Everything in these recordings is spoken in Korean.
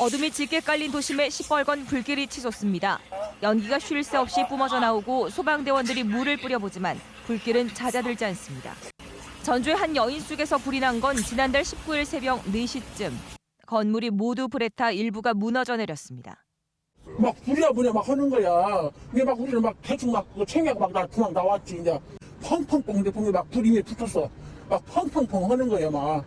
어둠이 짙게 깔린 도심에 시뻘건 불길이 치솟습니다. 연기가 쉴 새 없이 뿜어져 나오고 소방대원들이 물을 뿌려보지만 불길은 잦아들지 않습니다. 전주의 한 여인숙에서 불이 난 건 지난달 19일 새벽 4시쯤. 건물이 모두 불에 타 일부가 무너져 내렸습니다. 막 불이야 막 하는 거야. 이게 막 우리는 막 대충 막 그거 챙겨가 막 그냥 나왔지. 이제 펑펑펑 근데 막 불이 이미 붙었어. 막 펑펑펑 하는 거야 막.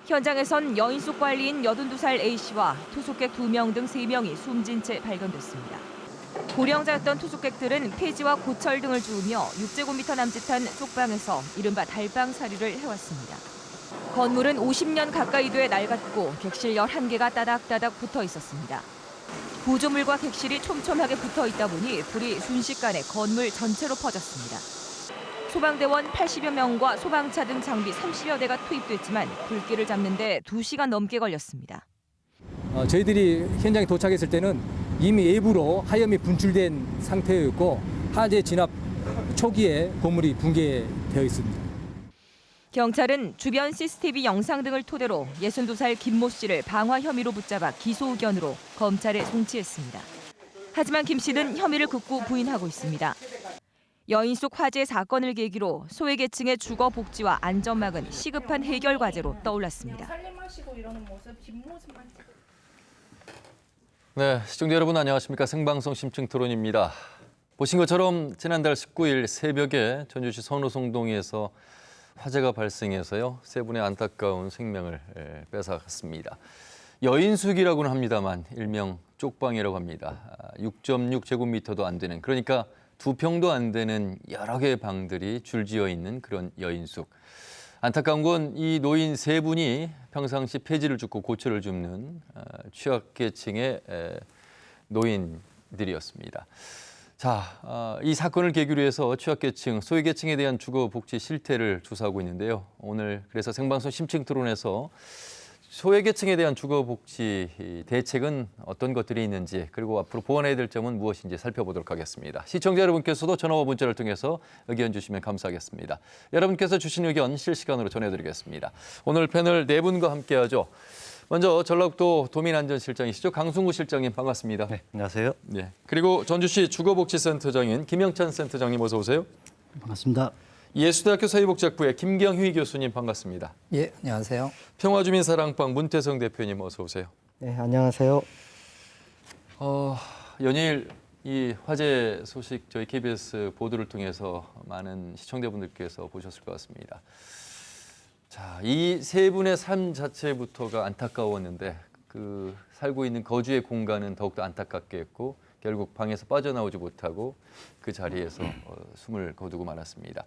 현장에선 여인숙 관리인 82살 A씨와 투숙객 2명 등 3명이 숨진 채 발견됐습니다. 고령자였던 투숙객들은 폐지와 고철 등을 주우며 6제곱미터 남짓한 쪽방에서 이른바 달방살이를 해왔습니다. 건물은 50년 가까이 돼 낡았고 객실 11개가 따닥따닥 붙어 있었습니다. 구조물과 객실이 촘촘하게 붙어 있다 보니 불이 순식간에 건물 전체로 퍼졌습니다. 소방대원 80여 명과 소방차 등 장비 30여 대가 투입됐지만 불길을 잡는 데 2시간 넘게 걸렸습니다. 저희들이 현장에 도착했을 때는 이미 외부로 하염이 분출된 상태였고 화재 진압 초기에 건물이 붕괴되어 있습니다. 경찰은 주변 CCTV 영상 등을 토대로 62살 김모 씨를 방화 혐의로 붙잡아 기소 의견으로 검찰에 송치했습니다. 하지만 김 씨는 혐의를 극구 부인하고 있습니다. 여인숙 화재 사건을 계기로 소외계층의 주거 복지와 안전망은 시급한 해결 과제로 떠올랐습니다. 살림하시고 이러는 모습, 뒷모습만 찍고. 네, 시청자 여러분 안녕하십니까. 생방송 심층 토론입니다. 보신 것처럼 지난달 19일 새벽에 전주시 선호송동에서 화재가 발생해서요. 3분의 안타까운 생명을 뺏어갔습니다. 여인숙이라고는 합니다만 일명 쪽방이라고 합니다. 6.6제곱미터도 안 되는, 그러니까 2평도 안 되는 여러 개의 방들이 줄지어 있는 그런 여인숙. 안타까운 건 이 노인 3분이 평상시 폐지를 줍고 고철을 줍는 취약계층의 노인들이었습니다. 자, 이 사건을 계기로 해서 취약계층, 소외계층에 대한 주거복지 실태를 조사하고 있는데요. 오늘 그래서 생방송 심층 토론에서 소외계층에 대한 주거복지 대책은 어떤 것들이 있는지, 그리고 앞으로 보완해야 될 점은 무엇인지 살펴보도록 하겠습니다. 시청자 여러분께서도 전화와 문자를 통해서 의견 주시면 감사하겠습니다. 여러분께서 주신 의견 실시간으로 전해드리겠습니다. 오늘 패널 4분과 함께하죠. 먼저 전라북도 도민안전실장이시죠. 강승구 실장님 반갑습니다. 네, 안녕하세요. 네. 그리고 전주시 주거복지센터장인 김영찬 센터장님 어서 오세요. 반갑습니다. 예수대학교 사회복지학부의 김경휘 교수님 반갑습니다. 예, 안녕하세요. 평화주민사랑방 문태성 대표님 어서 오세요. 네, 안녕하세요. 연일 이 화재 소식 저희 KBS 보도를 통해서 많은 시청자분들께서 보셨을 것 같습니다. 자, 이 3분의 삶 자체부터가 안타까웠는데 그 살고 있는 거주의 공간은 더욱더 안타깝게 했고 결국 방에서 빠져나오지 못하고 그 자리에서 숨을 거두고 말았습니다.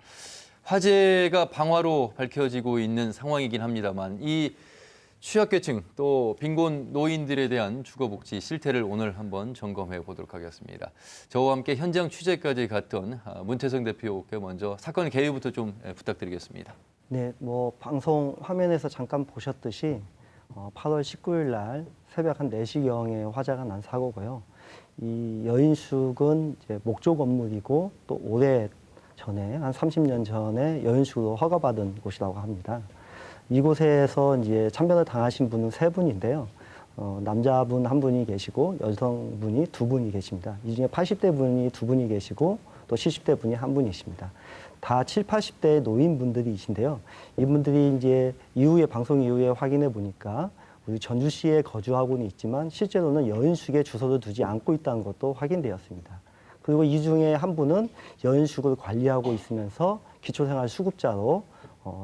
화재가 방화로 밝혀지고 있는 상황이긴 합니다만 이 취약계층 또 빈곤 노인들에 대한 주거복지 실태를 오늘 한번 점검해 보도록 하겠습니다. 저와 함께 현장 취재까지 갔던 문태성 대표께 먼저 사건 개요부터 좀 부탁드리겠습니다. 네, 방송 화면에서 잠깐 보셨듯이 8월 19일 날 새벽 한 4시경에 화재가 난 사고고요. 이 여인숙은 이제 목조 건물이고 또 오래 전에 한 30년 전에 여인숙으로 허가받은 곳이라고 합니다. 이곳에서 이제 참변을 당하신 분은 3분인데요. 남자분 1분이 계시고 여성분이 2분이 계십니다. 이 중에 80대 분이 2분이 계시고 또 70대 분이 1분이십니다. 다 70, 80대 노인분들이신데요. 이분들이 이제 이후에 방송 이후에 확인해 보니까 우리 전주시에 거주하고는 있지만 실제로는 여인숙에 주소를 두지 않고 있다는 것도 확인되었습니다. 그리고 이 중에 한 분은 여인숙을 관리하고 있으면서 기초생활수급자로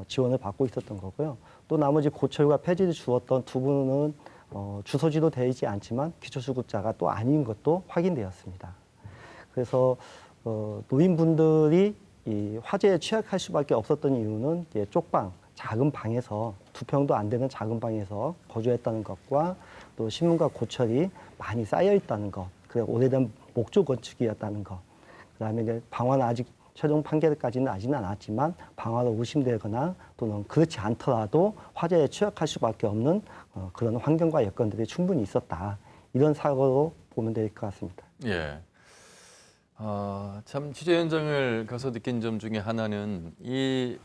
지원을 받고 있었던 거고요. 또 나머지 고철과 폐지를 주었던 2분은 주소지도 되지 않지만 기초수급자가 또 아닌 것도 확인되었습니다. 그래서 노인분들이 이 화재에 취약할 수밖에 없었던 이유는 이제 쪽방, 작은 방에서 2평도 안 되는 작은 방에서 거주했다는 것과 또 신문과 고철이 많이 쌓여 있다는 것, 그 오래된 목조 건축이었다는 것, 그다음에 이제 방화는 아직 최종 판결까지는 나지는 않았지만 방화로 의심되거나 또는 그렇지 않더라도 화재에 취약할 수밖에 없는 그런 환경과 여건들이 충분히 있었다. 이런 사고로 보면 될 것 같습니다. 예. 참 취재 현장을 가서 느낀 점 중에 하나는 이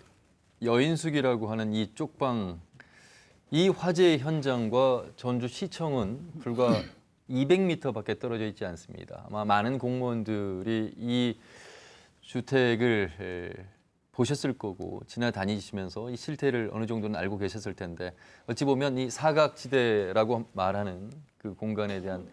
여인숙이라고 하는 이 쪽방, 이 화재 현장과 전주시청은 불과 200m밖에 떨어져 있지 않습니다. 아마 많은 공무원들이 이 주택을 보셨을 거고 지나다니시면서 이 실태를 어느 정도는 알고 계셨을 텐데 어찌 보면 이 사각지대라고 말하는 그 공간에 대한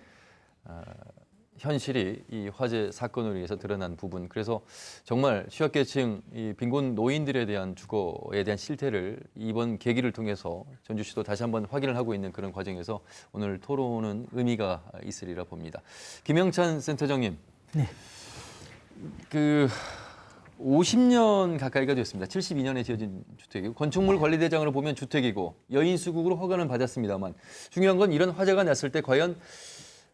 현실이 이 화재 사건으로 인해서 드러난 부분, 그래서 정말 취약계층, 이 빈곤 노인들에 대한 주거에 대한 실태를 이번 계기를 통해서 전주시도 다시 한번 확인을 하고 있는 그런 과정에서 오늘 토론은 의미가 있으리라 봅니다. 김영찬 센터장님, 네. 그 50년 가까이가 됐습니다. 72년에 지어진 주택이고 건축물 관리대장으로 보면 주택이고 여인수국으로 허가는 받았습니다만 중요한 건 이런 화재가 났을 때 과연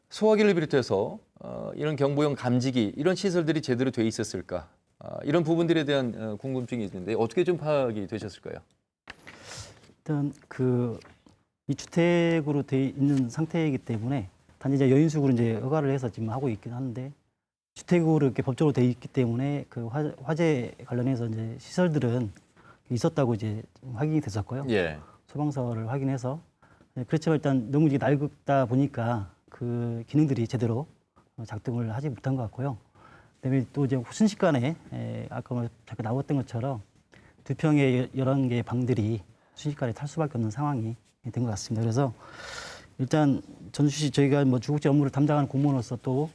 소화기를 비롯해서 이런 경보용 감지기 이런 시설들이 제대로 돼 있었을까? 이런 부분들에 대한 궁금증이 있는데 어떻게 좀 파악이 되셨을까요? 일단 이 주택으로 돼 있는 상태이기 때문에 단지 이제 여인숙으로 이제 허가를 해서 지금 하고 있긴 하는데 주택으로 이렇게 법적으로 돼 있기 때문에 그 화재 관련해서 이제 시설들은 있었다고 이제 확인이 됐었고요. 예. 소방서를 확인해서 그렇지만 일단 너무 이제 낡다 보니까 그 기능들이 제대로 작동을 하지 못한 것 같고요. 그다음에 또 이제 순식간에 아까 뭐 잠깐 나왔던 것처럼 2평의 11개의 방들이 순식간에 탈 수밖에 없는 상황이 된 것 같습니다. 그래서 일단 전주시 저희가 뭐 주거지 업무를 담당하는 공무원으로서 또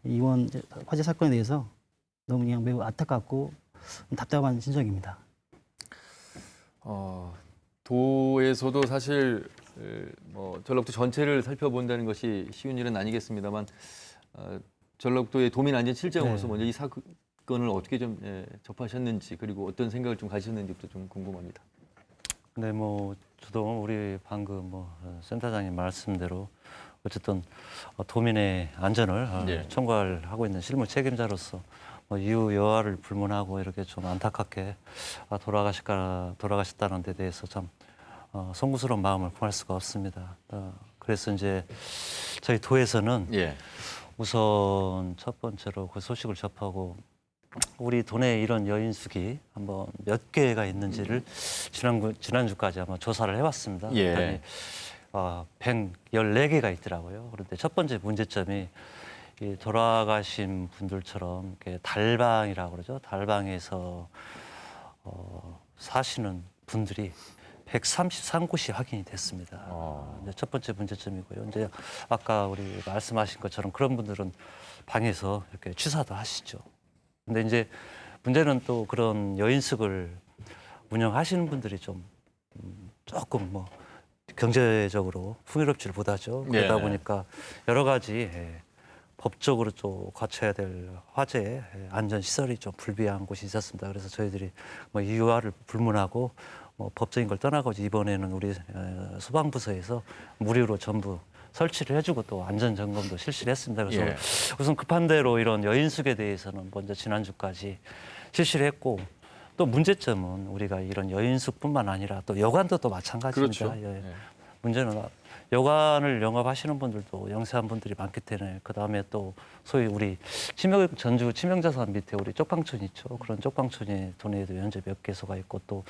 이번 화재 사건에 대해서 너무 그냥 매우 안타깝고 답답한 심정입니다. 도에서도 사실 뭐 전라북도 전체를 살펴본다는 것이 쉬운 일은 아니겠습니다만 전라북도의 도민안전실장으로서 네. 먼저 이 사건을 어떻게 좀 접하셨는지 그리고 어떤 생각을 좀 가지셨는지부터 좀 궁금합니다. 네, 뭐 저도 우리 방금 센터장님 말씀대로 어쨌든 도민의 안전을 네. 총괄하고 있는 실무 책임자로서 이후 여하를 불문하고 이렇게 좀 안타깝게 돌아가셨다는 데 대해서 참 송구스러운 마음을 품을 수가 없습니다. 그래서 이제 저희 도에서는 예. 우선 첫 번째로 그 소식을 접하고 우리 도내에 이런 여인숙이 한번 몇 개가 있는지를 지난주까지 한번 조사를 해봤습니다. 예. 114개가 있더라고요. 그런데 첫 번째 문제점이 이 돌아가신 분들처럼 이렇게 달방이라고 그러죠. 달방에서 사시는 분들이 133곳이 확인이 됐습니다. 이제 첫 번째 문제점이고요. 이제 아까 우리 말씀하신 것처럼 그런 분들은 방에서 이렇게 취사도 하시죠. 근데 이제 문제는 또 그런 여인숙을 운영하시는 분들이 좀 조금 뭐 경제적으로 풍요롭지를 못하죠. 그러다 보니까 여러 가지 법적으로 또 갖춰야 될 화재 안전 시설이 좀 불비한 곳이 있었습니다. 그래서 저희들이 뭐 이유화를 불문하고 뭐 법적인 걸 떠나고 이번에는 우리 소방부서에서 무료로 전부 설치를 해주고 또 안전 점검도 실시를 했습니다. 그래서 우선 급한 대로 이런 여인숙에 대해서는 먼저 지난주까지 실시를 했고 또 문제점은 우리가 이런 여인숙뿐만 아니라 또 여관도 또 마찬가지입니다. 그렇죠. 예. 문제는 여관을 영업하시는 분들도 영세한 분들이 많기 때문에 그 다음에 또 소위 우리 전주 치명자산 밑에 우리 쪽방촌 있죠. 그런 쪽방촌이 도내에도 현재 몇 개소가 있고 또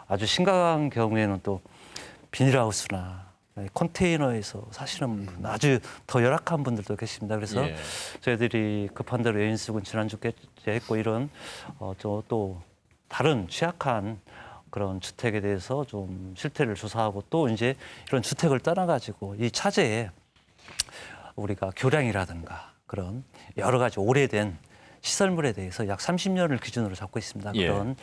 아주 심각한 경우에는 또 비닐하우스나 컨테이너에서 사시는 분, 아주 더 열악한 분들도 계십니다. 그래서 저희들이 급한 대로 여인숙은 지난주에 했고 이런 또 다른 취약한 그런 주택에 대해서 좀 실태를 조사하고 또 이제 이런 주택을 떠나가지고 이 차제에 우리가 교량이라든가 그런 여러 가지 오래된 시설물에 대해서 약 30년을 기준으로 잡고 있습니다. 그런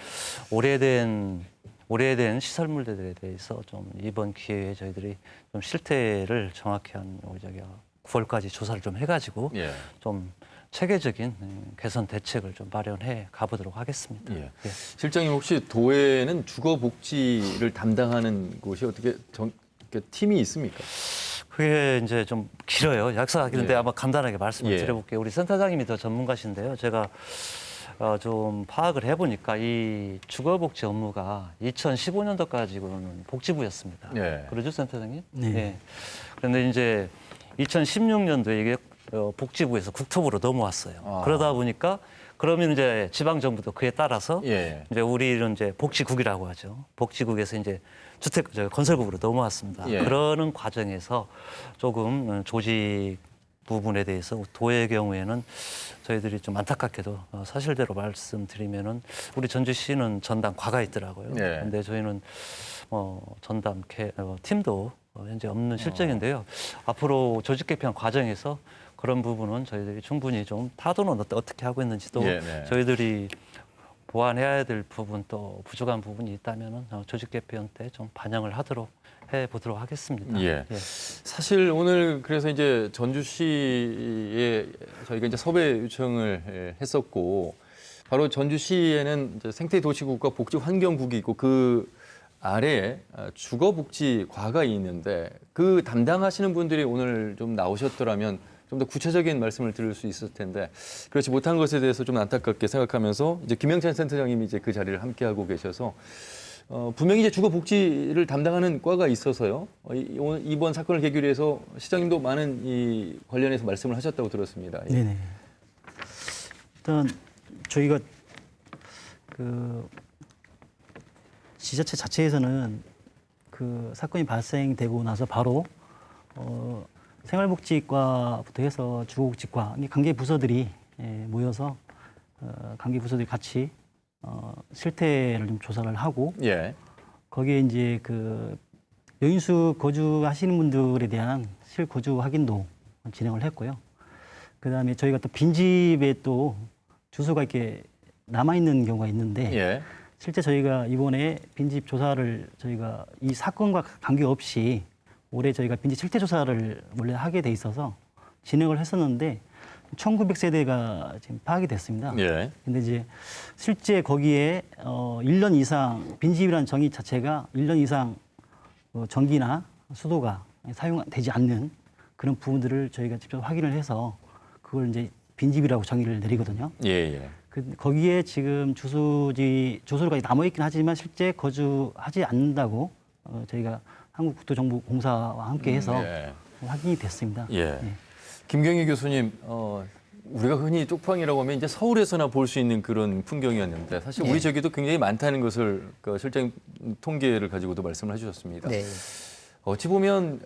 오래된 시설물들에 대해서 좀 이번 기회에 저희들이 좀 실태를 정확히 한 9월까지 조사를 좀 해가지고 좀 체계적인 개선 대책을 좀 마련해 가보도록 하겠습니다. 실장님 혹시 도에는 주거복지를 담당하는 곳이 어떻게 팀이 있습니까? 그게 이제 좀 길어요. 약속하기는데 아마 간단하게 말씀을 드려볼게요. 우리 센터장님이 더 전문가신데요. 제가 좀 파악을 해보니까 이 주거복지 업무가 2015년도까지는 복지부였습니다. 그러죠, 센터장님? 네. 그런데 이제 2016년도에 이게 복지부에서 국토부로 넘어왔어요. 그러다 보니까 그러면 이제 지방 정부도 그에 따라서 예. 이제 우리는 이제 복지국이라고 하죠. 복지국에서 이제 건설국으로 넘어왔습니다. 예. 그러는 과정에서 조금 조직 부분에 대해서 도의 경우에는 저희들이 좀 안타깝게도 사실대로 말씀드리면은 우리 전주시는 전담 과가 있더라고요. 예. 근데 저희는 전담 팀도 현재 없는 실정인데요. 앞으로 조직 개편 과정에서 그런 부분은 저희들이 충분히 좀 타도는 어떻게 하고 있는지도 예, 네. 저희들이 보완해야 될 부분 또 부족한 부분이 있다면은 조직 개편 때 좀 반영을 하도록 해 보도록 하겠습니다. 예. 사실 오늘 그래서 이제 전주시에 저희가 이제 섭외 요청을 했었고 바로 전주시에는 이제 생태도시국과 복지환경국이 있고 그 아래에 주거복지과가 있는데 그 담당하시는 분들이 오늘 좀 나오셨더라면 좀 더 구체적인 말씀을 들을 수 있을 텐데 그렇지 못한 것에 대해서 좀 안타깝게 생각하면서 이제 김영찬 센터장님이 이제 그 자리를 함께 하고 계셔서 분명히 이제 주거복지를 담당하는 과가 있어서요. 이번 사건을 계기로 해서 시장님도 많은 이 관련해서 말씀을 하셨다고 들었습니다. 예. 네네. 일단 저희가 그 지자체 자체에서는 그 사건이 발생되고 나서 바로 생활복지과부터 해서 주거복지과 관계 부서들이 모여서 관계 부서들이 같이 실태를 좀 조사를 하고 예. 거기에 이제 그 여인수 거주하시는 분들에 대한 실거주 확인도 진행을 했고요. 그다음에 저희가 또 빈집에 또 주소가 이렇게 남아 있는 경우가 있는데 예. 실제 저희가 이번에 빈집 조사를 저희가 이 사건과 관계없이 올해 저희가 빈집 실태 조사를 원래 하게 돼 있어서 진행을 했었는데 1900세대가 지금 파악이 됐습니다. 예. 근데 이제 실제 거기에 1년 이상 빈집이라는 정의 자체가 1년 이상 전기나 수도가 사용되지 않는 그런 부분들을 저희가 직접 확인을 해서 그걸 이제 빈집이라고 정의를 내리거든요. 예. 예. 거기에 지금 주소가 남아 있긴 하지만 실제 거주하지 않는다고 저희가 한국국토정보공사와 함께해서 예. 확인이 됐습니다. 예. 네. 김경희 교수님, 우리가 흔히 쪽방이라고 하면 이제 서울에서나 볼 수 있는 그런 풍경이었는데 사실 우리 저기도 굉장히 많다는 것을 실장 통계를 가지고도 말씀을 해주셨습니다. 네. 어찌 보면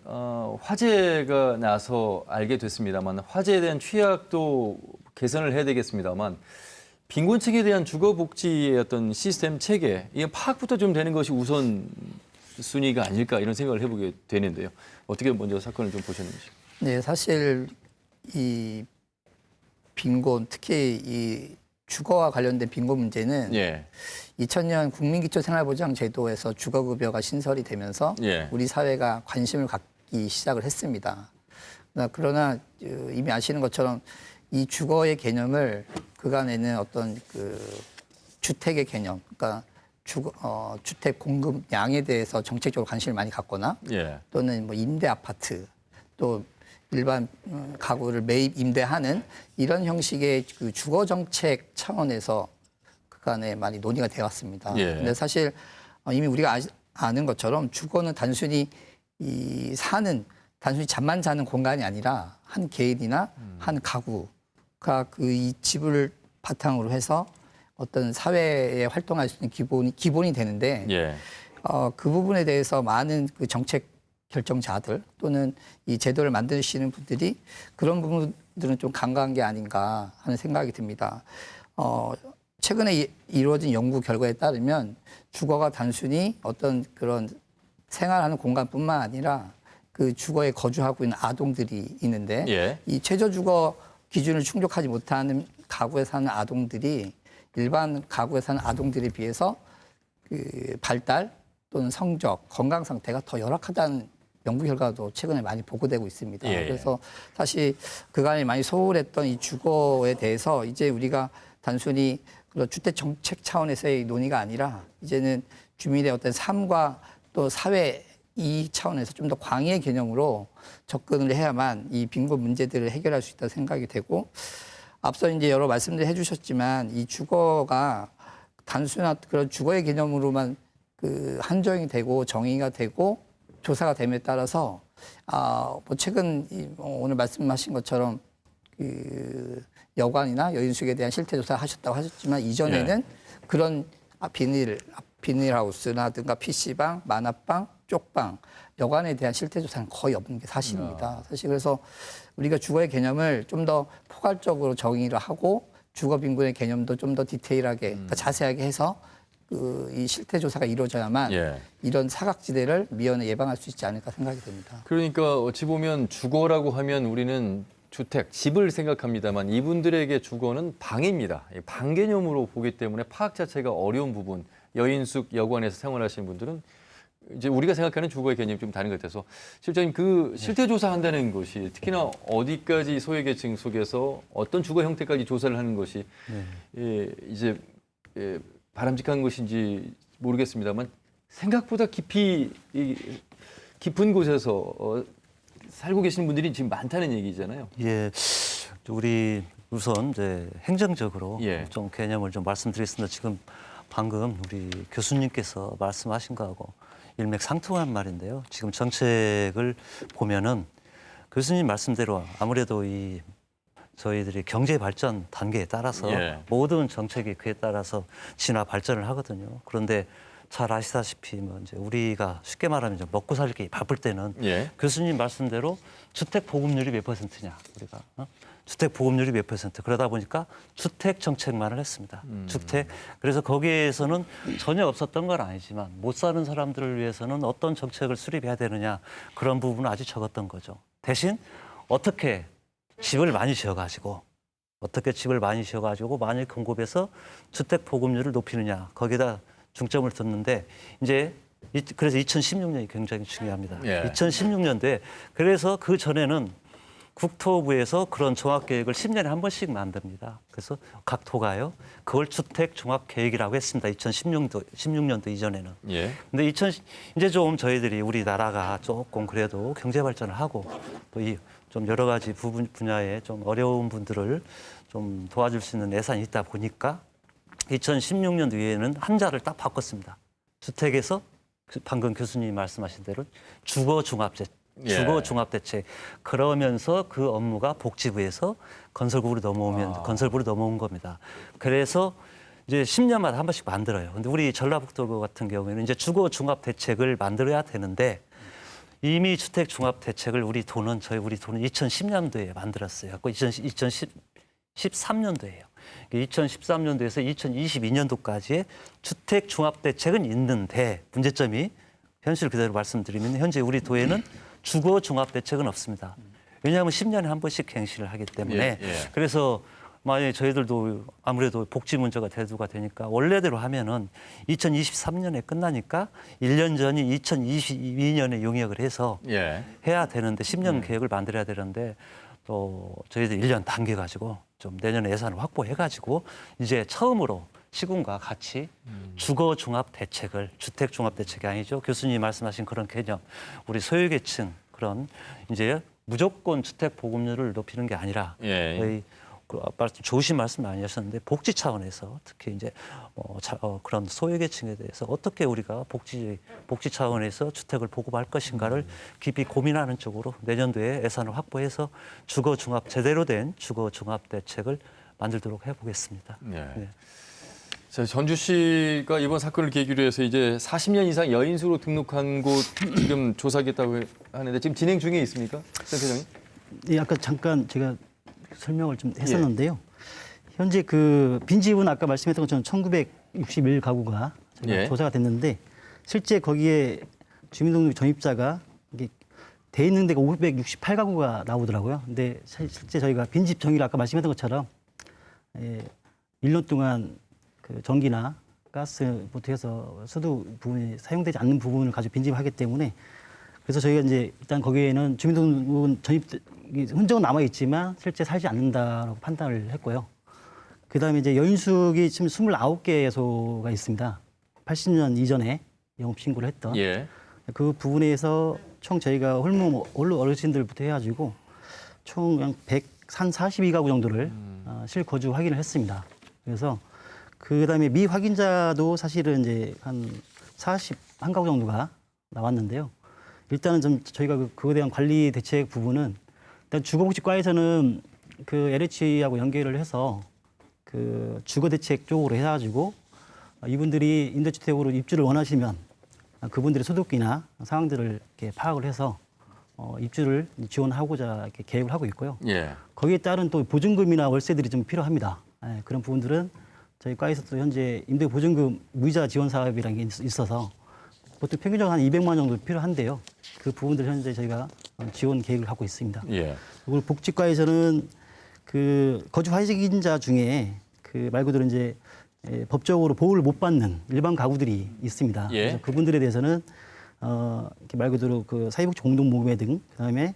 화재가 나서 알게 됐습니다만 화재에 대한 취약도 개선을 해야 되겠습니다만 빈곤층에 대한 주거복지의 어떤 시스템 체계 이게 파악부터 좀 되는 것이 우선 순위가 아닐까 이런 생각을 해보게 되는데요. 어떻게 먼저 사건을 좀 보셨는지. 네, 사실 이 빈곤, 특히 이 주거와 관련된 빈곤 문제는 예. 2000년 국민기초생활보장제도에서 주거급여가 신설이 되면서 예. 우리 사회가 관심을 갖기 시작을 했습니다. 그러나 이미 아시는 것처럼 이 주거의 개념을 그간에는 어떤 그 주택의 개념, 그러니까 주택 공급량에 대해서 정책적으로 관심을 많이 갖거나 예. 또는 뭐 임대 아파트 또 일반 가구를 매입 임대하는 이런 형식의 그 주거 정책 차원에서 그간에 많이 논의가 되어 왔습니다. 예. 근데 사실 이미 우리가 아는 것처럼 주거는 단순히 단순히 잠만 자는 공간이 아니라 한 개인이나 한 가구가 이 집을 바탕으로 해서 어떤 사회에 활동할 수 있는 기본이 되는데 예. 그 부분에 대해서 많은 그 정책 결정자들 또는 이 제도를 만드시는 분들이 그런 부분들은 좀 간과한 게 아닌가 하는 생각이 듭니다. 최근에 이루어진 연구 결과에 따르면 주거가 단순히 어떤 그런 생활하는 공간뿐만 아니라 그 주거에 거주하고 있는 아동들이 있는데 예. 이 최저주거 기준을 충족하지 못하는 가구에 사는 아동들이 일반 가구에 사는 아동들에 비해서 그 발달 또는 성적, 건강 상태가 더 열악하다는 연구 결과도 최근에 많이 보고되고 있습니다. 예. 그래서 사실 그간에 많이 소홀했던 이 주거에 대해서 이제 우리가 단순히 그런 주택 정책 차원에서의 논의가 아니라 이제는 주민의 어떤 삶과 또 사회 이 차원에서 좀 더 광의의 개념으로 접근을 해야만 이 빈곤 문제들을 해결할 수 있다고 생각이 되고 앞서 이제 여러 말씀들 해주셨지만 이 주거가 단순한 그런 주거의 개념으로만 그 한정이 되고 정의가 되고 조사가 됨에 따라서 뭐 최근 오늘 말씀하신 것처럼 그 여관이나 여인숙에 대한 실태 조사를 하셨다고 하셨지만 이전에는 그런 비닐하우스라든가 PC방, 만화방, 쪽방, 여관에 대한 실태 조사는 거의 없는 게 사실입니다. 사실 그래서 우리가 주거의 개념을 좀 더 포괄적으로 정의를 하고 주거 빈곤의 개념도 좀 더 디테일하게, 더 자세하게 해서 이 실태 조사가 이루어져야만 이런 사각지대를 미연에 예방할 수 있지 않을까 생각이 됩니다. 그러니까 어찌 보면 주거라고 하면 우리는 주택, 집을 생각합니다만 이분들에게 주거는 방입니다. 방 개념으로 보기 때문에 파악 자체가 어려운 부분, 여인숙 여관에서 생활하시는 분들은 이제 우리가 생각하는 주거의 개념이 좀 다른 것 같아서 실장님 그 실태 조사한다는 것이 특히나 어디까지 소외계층 속에서 어떤 주거 형태까지 조사를 하는 것이 이제 바람직한 것인지 모르겠습니다만 생각보다 깊은 곳에서 살고 계시는 분들이 지금 많다는 얘기잖아요. 예, 우리 우선 이제 행정적으로 좀 개념을 좀 말씀드리겠습니다. 지금 방금 우리 교수님께서 말씀하신 거하고 일맥상통한 말인데요. 지금 정책을 보면은 교수님 말씀대로 아무래도 이 저희들이 경제 발전 단계에 따라서 모든 정책이 그에 따라서 진화 발전을 하거든요. 그런데 잘 아시다시피 뭐 이제 우리가 쉽게 말하면 이제 먹고 살기 바쁠 때는 교수님 말씀대로 주택 보급률이 몇 %냐 우리가 주택 보급률이 몇 %. 그러다 보니까 주택 정책만을 했습니다. 주택. 그래서 거기에서는 전혀 없었던 건 아니지만 못 사는 사람들을 위해서는 어떤 정책을 수립해야 되느냐 그런 부분은 아주 적었던 거죠. 대신 어떻게 집을 많이 지어가지고 많이 공급해서 주택 보급률을 높이느냐 거기다 중점을 뒀는데 이제 그래서 2016년이 굉장히 중요합니다. 2016년도에 그래서 그 전에는 국토부에서 그런 종합계획을 10년에 한 번씩 만듭니다. 그래서 각 도가요. 그걸 주택 종합계획이라고 했습니다. 2016년도 이전에는. 근데 이제 좀 저희들이 우리나라가 조금 그래도 경제 발전을 하고 또 이 좀 여러 가지 분야에 좀 어려운 분들을 좀 도와줄 수 있는 예산이 있다 보니까 2016년도 이후에는 한자를 딱 바꿨습니다. 주택에서 방금 교수님이 말씀하신 대로 주거 종합대책. 그러면서 그 업무가 복지부에서 건설부로 넘어온 겁니다. 그래서 이제 10년마다 한 번씩 만들어요. 근데 우리 전라북도 같은 경우에는 이제 주거 종합대책을 만들어야 되는데 이미 주택 종합대책을 우리 도는 2010년도에 만들었어요. 그 2013년도예요. 2013년도에서 2022년도까지의 주택 종합대책은 있는데 문제점이 현실 그대로 말씀드리면 현재 우리 도에는 주거 종합대책은 없습니다. 왜냐하면 10년에 한 번씩 갱신을 하기 때문에 그래서 만약에 저희들도 아무래도 복지 문제가 대두가 되니까 원래대로 하면은 2023년에 끝나니까 1년 전인 2022년에 용역을 해서 해야 되는데 10년 계획을 만들어야 되는데 또 저희들 1년 당겨가지고 좀 내년에 예산을 확보해가지고 이제 처음으로 시군과 같이 주거 종합 대책을 주택 종합 대책이 아니죠. 교수님이 말씀하신 그런 개념, 우리 소유계층 그런 이제 무조건 주택 보급률을 높이는 게 아니라 저희 좋으신 말씀 많이 하셨는데 복지 차원에서 특히 이제 그런 소외계층에 대해서 어떻게 우리가 복지 차원에서 주택을 보급할 것인가를 깊이 고민하는 쪽으로 내년도에 예산을 확보해서 제대로 된 주거 종합 대책을 만들도록 해보겠습니다. 자, 전주시가 이번 사건을 계기로 해서 이제 40년 이상 여인수로 등록한 곳 지금 조사하겠다고 하는데 지금 진행 중에 있습니까, 센터장님? 예, 아까 잠깐 제가 설명을 좀 했었는데요. 현재 그 빈집은 아까 말씀했던 것처럼 1961 가구가 조사가 됐는데 실제 거기에 주민등록 전입자가 이게 돼 있는 데가 568가구가 나오더라고요. 근데 실제 저희가 빈집 정의를 아까 말씀했던 것처럼 1년 동안 그 전기나 가스부터 해서 수도 부분이 사용되지 않는 부분을 가지고 빈집을 하기 때문에 그래서 저희가 이제 일단 거기에는 주민등록 전입 흔적은 남아 있지만 실제 살지 않는다라고 판단을 했고요. 그다음에 이제 여인숙이 지금 29개소가 있습니다. 80년 이전에 영업 신고를 했던 그 부분에서 총 저희가 홀몸 어르신들부터 해가지고 총 142가구 정도를 실거주 확인을 했습니다. 그래서 그다음에 미확인자도 사실은 이제 한 41가구 정도가 나왔는데요. 일단은 좀 저희가 그거에 대한 관리 대책 부분은 일단 주거복지과에서는 그 LH하고 연계를 해서 그 주거 대책 쪽으로 해가지고 이분들이 임대주택으로 입주를 원하시면 그분들의 소득이나 상황들을 이렇게 파악을 해서 입주를 지원하고자 이렇게 계획을 하고 있고요. 예. 거기에 따른 또 보증금이나 월세들이 좀 필요합니다. 예, 그런 부분들은 저희 과에서도 현재 임대보증금 무이자 지원 사업이라는 게 있어서 보통 평균적으로 한 200만 원 정도 필요한데요. 그 부분들 현재 저희가 지원 계획을 하고 있습니다. 예. 그리고 복지과에서는 그 거주 화직인자 중에 그 말 그대로 이제 법적으로 보호를 못 받는 일반 가구들이 있습니다. 예. 그래서 그분들에 대해서는 이렇게 말 그대로 그 사회복지 공동모금회 등 그다음에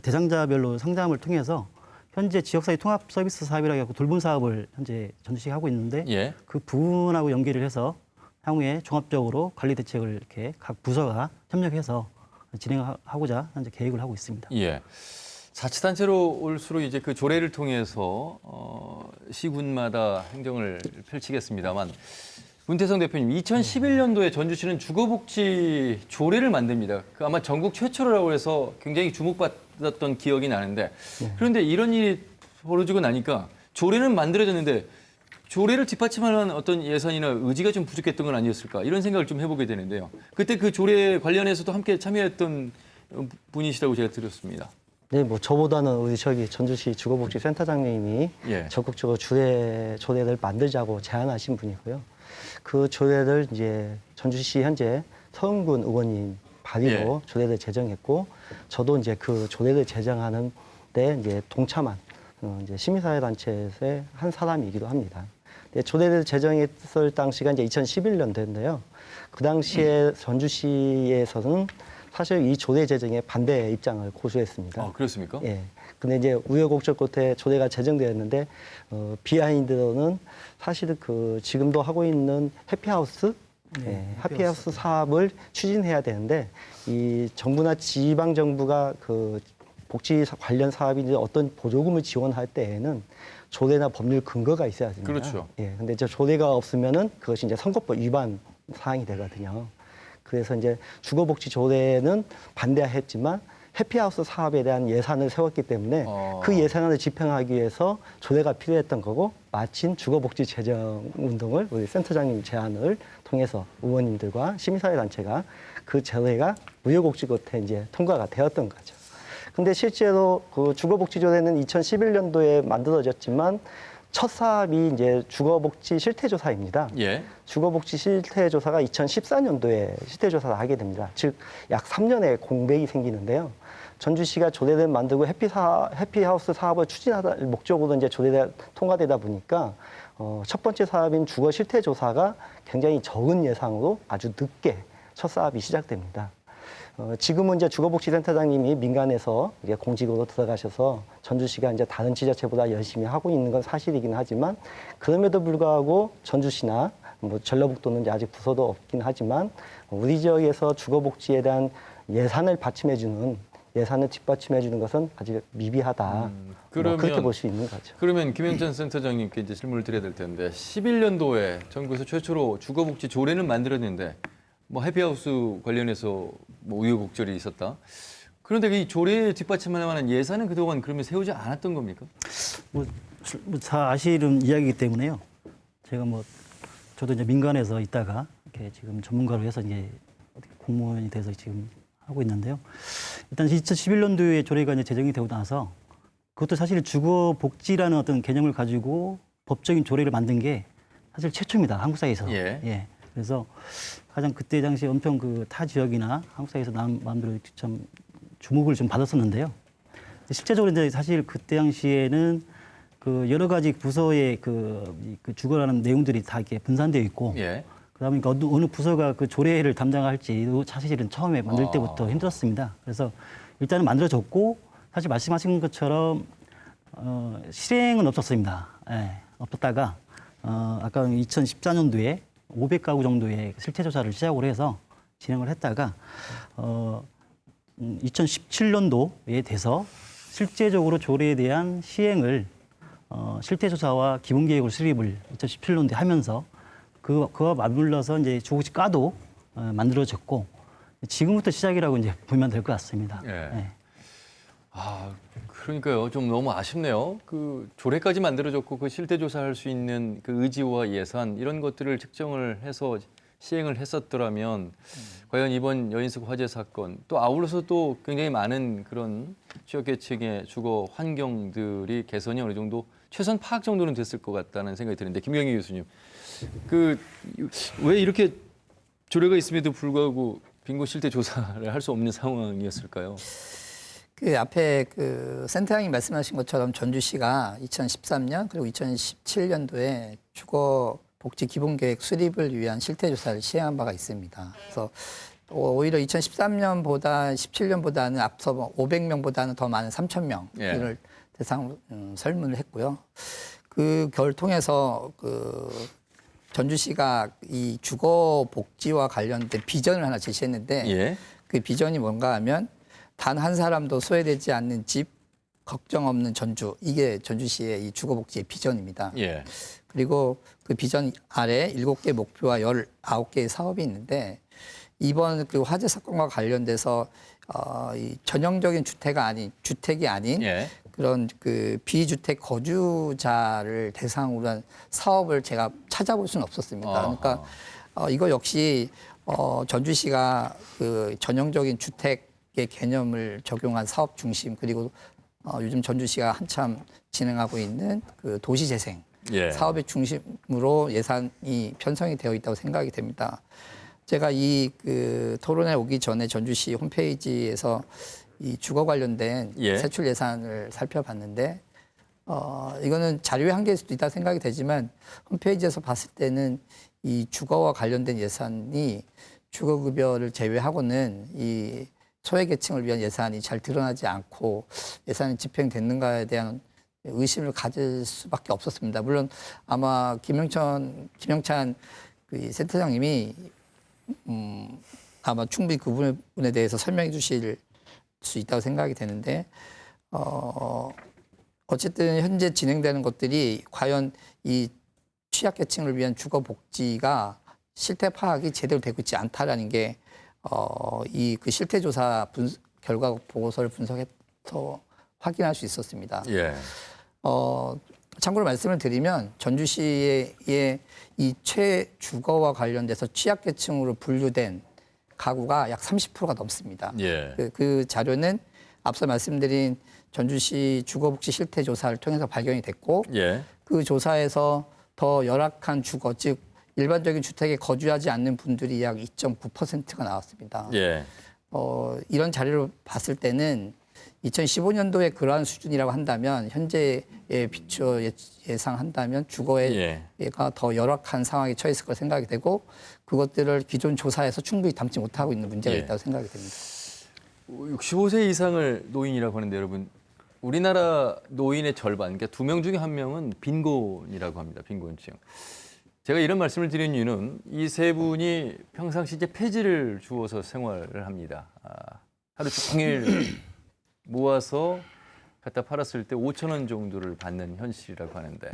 대상자별로 상담을 통해서 현재 지역사회 통합 서비스 사업이라고 하고 돌봄 사업을 현재 전주시가 하고 있는데 예. 그 부분하고 연계를 해서 향후에 종합적으로 관리 대책을 이렇게 각 부서가 협력해서 진행하고자 현재 계획을 하고 있습니다. 예. 자치단체로 올수록 이제 그 조례를 통해서 시군마다 행정을 펼치겠습니다만 문태성 대표님, 2011년도에 전주시는 주거복지 조례를 만듭니다. 그 아마 전국 최초라고 해서 굉장히 주목받았던 기억이 나는데 그런데 이런 일이 벌어지고 나니까 조례는 만들어졌는데 조례를 뒷받침하는 어떤 예산이나 의지가 좀 부족했던 건 아니었을까 이런 생각을 좀 해보게 되는데요. 그때 그 조례 관련해서도 함께 참여했던 분이시라고 제가 들었습니다. 네, 뭐 저보다는 우리 저기 전주시 주거복지센터장님이 예. 적극적으로 조례를 만들자고 제안하신 분이고요. 그 조례를 이제 전주시 현재 서은군 의원님 발의로 조례를 제정했고, 저도 이제 그 조례를 제정하는 데 이제 동참한 이제 시민사회단체의 한 사람이기도 합니다. 조례를 제정했을 당시가 이제 2011년도인데요. 그 당시에 전주시에서는 사실 이 조례 제정에 반대 입장을 고수했습니다. 아, 그렇습니까? 예. 근데 이제 우여곡절 끝에 조례가 제정되었는데 비하인드로는 사실은 그 지금도 하고 있는 해피하우스, 해피하우스 사업을 추진해야 되는데 이 정부나 지방 정부가 그 복지 관련 사업이 이제 어떤 보조금을 지원할 때에는 조례나 법률 근거가 있어야 됩니다. 그렇죠. 예. 근데 저 조례가 없으면은 그것이 이제 선거법 위반 사항이 되거든요. 그래서 이제 주거복지 조례는 반대했지만 해피하우스 사업에 대한 예산을 세웠기 때문에 그 예산을 집행하기 위해서 조례가 필요했던 거고, 마침 주거복지 재정 운동을 우리 센터장님 제안을 통해서 의원님들과 시민사회단체가 그 조례가 우여곡절 끝에 이제 통과가 되었던 거죠. 근데 실제로 그 주거복지조례는 2011년도에 만들어졌지만 첫 사업이 이제 주거복지 실태조사입니다. 예. 주거복지 실태조사가 2014년도에 실태조사를 하게 됩니다. 즉, 약 3년의 공백이 생기는데요. 전주시가 조례를 만들고 해피하우스 사업을 추진하다 목적으로 이제 조례가 통과되다 보니까 첫 번째 사업인 주거 실태조사가 굉장히 적은 예상으로 아주 늦게 첫 사업이 시작됩니다. 지금은 이제 주거복지센터장님이 민간에서 이제 공직으로 들어가셔서 전주시가 이제 다른 지자체보다 열심히 하고 있는 건 사실이긴 하지만, 그럼에도 불구하고 전주시나 뭐 전라북도는 이제 아직 부서도 없긴 하지만 우리 지역에서 주거복지에 대한 예산을 뒷받침해주는 것은 아직 미비하다. 그렇게 볼 수 있는 거죠. 그러면 김영찬 센터장님께 이제 질문을 드려야 될 텐데 11년도에 전국에서 최초로 주거복지 조례는 만들었는데 뭐 해피하우스 관련해서 뭐 우여곡절이 있었다. 그런데 이 조례에 뒷받침할 만한 예산은 그동안 그러면 세우지 않았던 겁니까? 다 아시는 이야기이기 때문에요. 제가 저도 이제 민간에서 있다가 이렇게 지금 전문가로 해서 이제 공무원이 돼서 지금 하고 있는데요. 일단 2011년도에 조례가 이제 제정이 되고 나서 그것도 사실 주거복지라는 어떤 개념을 가지고 법적인 조례를 만든 게 사실 최초입니다. 한국 사회에서. 예. 그래서 가장 그때 당시 엄청 그 타 지역이나 한국 사회에서 마음대로 참 주목을 좀 받았었는데요. 실제적으로 이제 사실 그때 당시에는 그 여러 가지 부서의 그 주거라는 내용들이 다 이렇게 분산되어 있고, 그다음에 어느 부서가 그 조례를 담당할지도 사실은 처음에 만들 때부터 힘들었습니다. 그래서 일단은 만들어졌고, 사실 말씀하신 것처럼 실행은 없었습니다. 없었다가 아까 2014년도에 500가구 정도의 실태조사를 시작으로 해서 진행을 했다가 2017년도에 돼서 실제적으로 조례에 대한 시행을 실태조사와 기본계획을 수립을 2017년도에 하면서 그와 맞물려서 이제 주거복지 과도 만들어졌고, 지금부터 시작이라고 이제 보면 될 것 같습니다. 그러니까요. 좀 너무 아쉽네요. 그 조례까지 만들어졌고 그 실태 조사할 수 있는 그 의지와 예산 이런 것들을 측정을 해서 시행을 했었더라면 과연 이번 여인숙 화재 사건 또 아울러서 또 굉장히 많은 그런 취약계층의 주거 환경들이 개선이 어느 정도 최소한 파악 정도는 됐을 것 같다는 생각이 드는데 김경희 교수님, 그 왜 이렇게 조례가 있음에도 불구하고 빈곤 실태 조사를 할 수 없는 상황이었을까요? 그 앞에 그 센터장님 말씀하신 것처럼 전주시가 2013년 그리고 2017년도에 주거 복지 기본계획 수립을 위한 실태조사를 시행한 바가 있습니다. 그래서 오히려 2013년보다 17년보다는 앞서 500명보다는 더 많은 3,000명을 대상으로 설문을 했고요. 그 결 통해서 그 전주시가 이 주거 복지와 관련된 비전을 하나 제시했는데 그 비전이 뭔가 하면 단 한 사람도 소외되지 않는 집, 걱정 없는 전주. 이게 전주시의 이 주거복지의 비전입니다. 그리고 그 비전 아래 7개 목표와 19개의 사업이 있는데 이번 그 화재 사건과 관련돼서 이 전형적인 주택이 아닌 그런 그 비주택 거주자를 대상으로 한 사업을 제가 찾아볼 수는 없었습니다. 그러니까 이거 역시 전주시가 그 전형적인 주택의 개념을 적용한 사업 중심 그리고 요즘 전주시가 한참 진행하고 있는 그 도시재생 사업의 중심으로 예산이 편성이 되어 있다고 생각이 됩니다. 제가 이 그 토론에 오기 전에 전주시 홈페이지에서 이 주거 관련된 세출 예산을 살펴봤는데 이거는 자료의 한계일 수도 있다 생각이 되지만 홈페이지에서 봤을 때는 이 주거와 관련된 예산이 주거급여를 제외하고는 이 소외계층을 위한 예산이 잘 드러나지 않고 예산이 집행됐는가에 대한 의심을 가질 수밖에 없었습니다. 물론 아마 김영찬 그 센터장님이 아마 충분히 그 부분에 대해서 설명해 주실 수 있다고 생각이 되는데 어쨌든 현재 진행되는 것들이 과연 이 취약계층을 위한 주거 복지가 실태 파악이 제대로 되고 있지 않다라는 게 이 그 실태 조사 결과 보고서를 분석해서 확인할 수 있었습니다. 참고로 말씀을 드리면 전주시의 이 최주거와 관련돼서 취약계층으로 분류된 가구가 약 30%가 넘습니다. 그 자료는 앞서 말씀드린 전주시 주거복지 실태조사를 통해서 발견이 됐고 그 조사에서 더 열악한 주거, 즉 일반적인 주택에 거주하지 않는 분들이 약 2.9%가 나왔습니다. 이런 자료를 봤을 때는 2015년도에 그러한 수준이라고 한다면 현재에 비추어 예상한다면 주거가 더 열악한 상황에 처했을 걸 생각이 되고 그것들을 기존 조사에서 충분히 담지 못하고 있는 문제가 있다고 생각이 됩니다. 65세 이상을 노인이라고 하는데 여러분 우리나라 노인의 절반, 그러니까 2명 중에 1명은 빈곤이라고 합니다. 빈곤층. 제가 이런 말씀을 드린 이유는 이 세 분이 평상시 이제 폐지를 주워서 생활을 합니다. 하루 종일 모아서 갖다 팔았을 때 5,000원 정도를 받는 현실이라고 하는데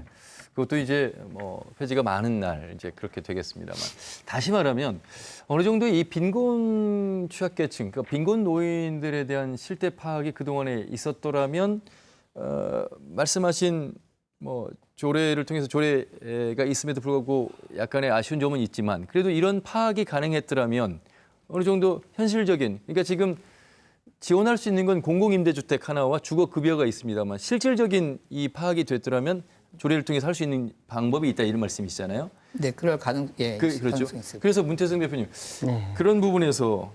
그것도 이제 뭐 폐지가 많은 날 이제 그렇게 되겠습니다만 다시 말하면 어느 정도 이 빈곤 취약계층, 그러니까 빈곤 노인들에 대한 실태 파악이 그동안에 있었더라면 말씀하신 뭐 조례를 통해서 조례가 있음에도 불구하고 약간의 아쉬운 점은 있지만 그래도 이런 파악이 가능했더라면 어느 정도 현실적인 그러니까 지금 지원할 수 있는 건 공공임대주택 하나와 주거급여가 있습니다만 실질적인 이 파악이 됐더라면 조례를 통해서 할 수 있는 방법이 있다 이런 말씀이시잖아요. 네, 그럴 그렇죠. 가능성이 있습니다. 그래서 문태성 대표님 그런 부분에서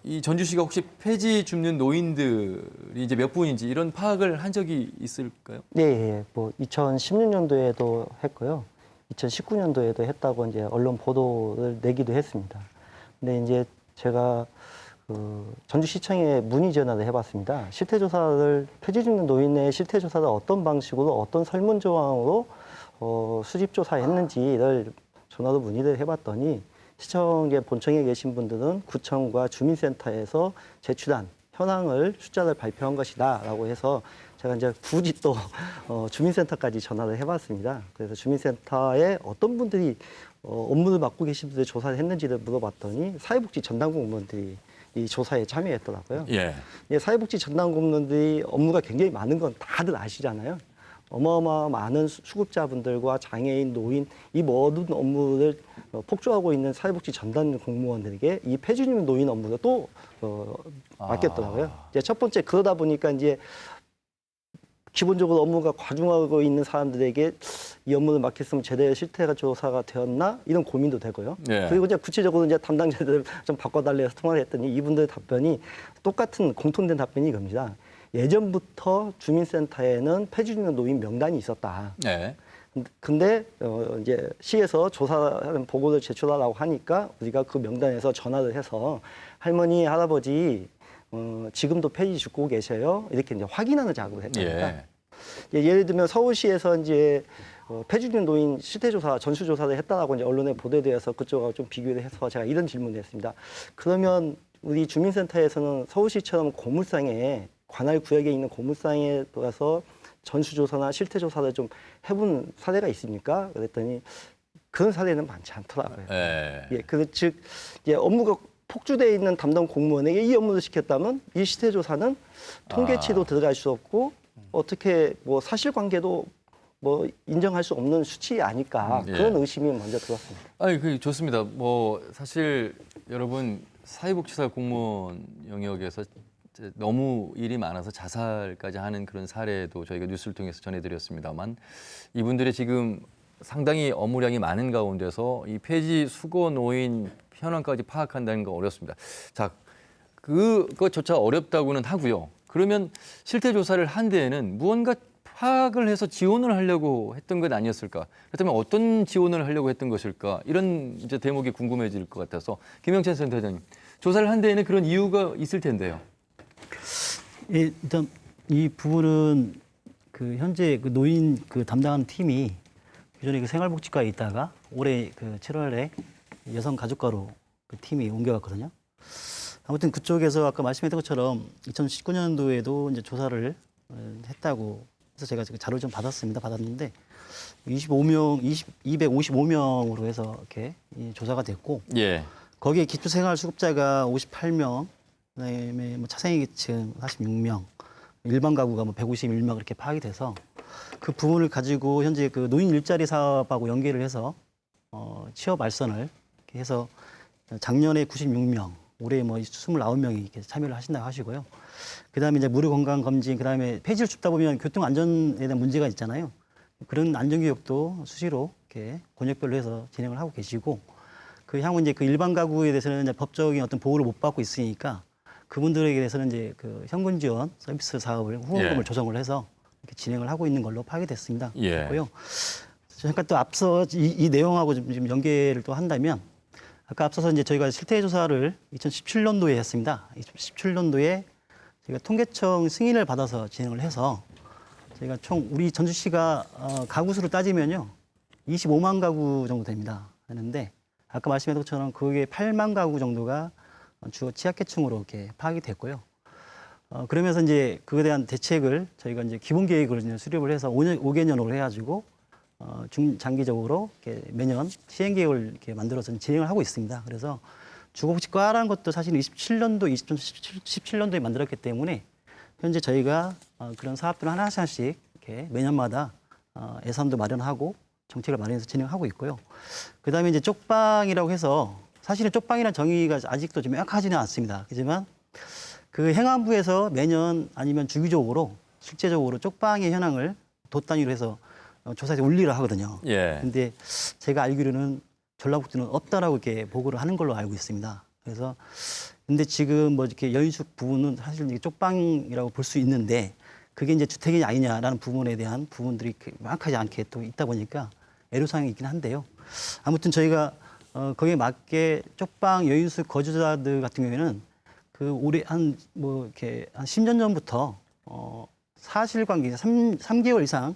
이 전주시가 혹시 폐지 줍는 노인들이 이제 몇 분인지 이런 파악을 한 적이 있을까요? 네, 뭐 2016년도에도 했고요, 2019년도에도 했다고 이제 언론 보도를 내기도 했습니다. 근데 이제 제가 그 전주시청에 문의 전화를 해봤습니다. 실태조사를 폐지 줍는 노인의 실태조사를 어떤 방식으로 어떤 설문조항으로 수집조사했는지를 전화로 문의를 해봤더니 시청의 본청에 계신 분들은 구청과 주민센터에서 제출한 현황을 숫자를 발표한 것이다라고 해서 제가 이제 굳이 또 주민센터까지 전화를 해봤습니다. 그래서 주민센터에 어떤 분들이 업무를 맡고 계신 분들이 조사를 했는지를 물어봤더니 사회복지 전담 공무원들이 이 조사에 참여했더라고요. 예. 예, 사회복지 전담 공무원들이 업무가 굉장히 많은 건 다들 아시잖아요. 어마어마 많은 수급자분들과 장애인, 노인 이 모든 업무를 폭주하고 있는 사회복지 전담 공무원들에게 이 폐준임 노인 업무가 또 맡겼더라고요. 이제 첫 번째 그러다 보니까 이제 기본적으로 업무가 과중하고 있는 사람들에게 이 업무를 맡겼으면 제대로 실태가 조사가 되었나 이런 고민도 되고요. 예. 그리고 이제 구체적으로 이제 담당자들 좀 바꿔달래서 통화를 했더니 이분들의 답변이 똑같은 공통된 답변이 이겁니다. 예전부터 주민센터에는 폐준임 노인 명단이 있었다. 네. 근데 이제 시에서 조사하는 보고를 제출하라고 하니까 우리가 그 명단에서 전화를 해서 할머니, 할아버지 지금도 폐지 죽고 계세요? 이렇게 이제 확인하는 작업을 했답니다. 예. 예를 들면 서울시에서 이제 폐준임 노인 실태조사, 전수조사를 했다라고 이제 언론에 보도되어서 그쪽하고 좀 비교를 해서 제가 이런 질문을 했습니다. 그러면 우리 주민센터에서는 서울시처럼 고물상에 관할 구역에 있는 고물상에 들어가서 전수조사나 실태조사를 좀 해본 사례가 있습니까? 그랬더니 그런 사례는 많지 않더라고요. 예. 예, 즉 이제 업무가 폭주되어 있는 담당 공무원에게 이 업무를 시켰다면 이 실태조사는 통계치도 들어갈 수 없고 어떻게 뭐 사실관계도 뭐 인정할 수 없는 수치 아닐까 그런 의심이 먼저 들었습니다. 아니, 그 좋습니다. 뭐 사실 여러분 사회복지사 공무원 영역에서 너무 일이 많아서 자살까지 하는 그런 사례도 저희가 뉴스를 통해서 전해드렸습니다만 이분들의 지금 상당히 업무량이 많은 가운데서 이 폐지 수거 노인 현황까지 파악한다는 건 어렵습니다. 자, 그것조차 어렵다고는 하고요. 그러면 실태 조사를 한 데에는 무언가 파악을 해서 지원을 하려고 했던 것 아니었을까? 그렇다면 어떤 지원을 하려고 했던 것일까? 이런 이제 대목이 궁금해질 것 같아서 김영찬 센터장님, 조사를 한 데에는 그런 이유가 있을 텐데요. 예, 일단 이 부분은 그 현재 그 노인 그 담당하는 팀이 기존에 그 생활복지과에 있다가 올해 그 7월에 여성가족과로 그 팀이 옮겨갔거든요. 아무튼 그쪽에서 아까 말씀했던 것처럼 2019년도에도 이제 조사를 했다고 해서 제가 자료를 좀 받았는데 255명으로 해서 이렇게 조사가 됐고 예. 거기에 기초생활수급자가 58명, 그다음에 뭐 차생계층 46명, 일반 가구가 뭐 151명 이렇게 파악이 돼서 그 부분을 가지고 현재 그 노인 일자리 사업하고 연계를 해서 취업 알선을 이렇게 해서 작년에 96명, 올해 뭐 29명이 이렇게 참여를 하신다고 하시고요. 그다음에 이제 무료 건강 검진, 그다음에 폐지를 줍다 보면 교통 안전에 대한 문제가 있잖아요. 그런 안전 교육도 수시로 이렇게 권역별로 해서 진행을 하고 계시고 그 향후 이제 그 일반 가구에 대해서는 이제 법적인 어떤 보호를 못 받고 있으니까 그분들에게 대해서는 이제 그 현금 지원 서비스 사업을 후원금을 조성을 해서 이렇게 진행을 하고 있는 걸로 파악이 됐습니다. 고요. 잠깐 또 앞서 이 내용하고 좀 연계를 또 한다면 아까 앞서서 이제 저희가 실태 조사를 2017년도에 했습니다. 2017년도에 저희가 통계청 승인을 받아서 진행을 해서 저희가 총 우리 전주시가 가구 수로 따지면요 25만 가구 정도 됩니다. 하는데 아까 말씀드린 것처럼 그게 8만 가구 정도가 주거 취약계층으로 이렇게 파악이 됐고요. 그러면서 이제 그에 대한 대책을 저희가 이제 기본 계획을 이제 수립을 해서 5개년으로 해가지고 중장기적으로 이렇게 매년 시행 계획을 이렇게 만들어서 진행을 하고 있습니다. 그래서 주거복지과라는 것도 사실 2017년도에 만들었기 때문에 현재 저희가 그런 사업들을 하나씩 이렇게 매년마다 예산도 마련하고 정책을 마련해서 진행하고 있고요. 그다음에 이제 쪽방이라고 해서 사실은 쪽방이라는 정의가 아직도 좀 명확하지는 않습니다. 하지만 그 행안부에서 매년 아니면 주기적으로 실제적으로 쪽방의 현황을 도 단위로 해서 조사에서 올리려 하거든요. 근데 제가 알기로는 전라북도는 없다라고 이렇게 보고를 하는 걸로 알고 있습니다. 그래서 근데 지금 뭐 이렇게 여인숙 부분은 사실 이게 쪽방이라고 볼 수 있는데 그게 이제 주택이 아니냐라는 부분에 대한 부분들이 명확하지 않게 또 있다 보니까 애로사항이 있긴 한데요. 아무튼 저희가 거기에 맞게 쪽방 여인숙 거주자들 같은 경우에는 그 올해 한 뭐 이렇게 한 10년 전부터 사실관계 3개월 이상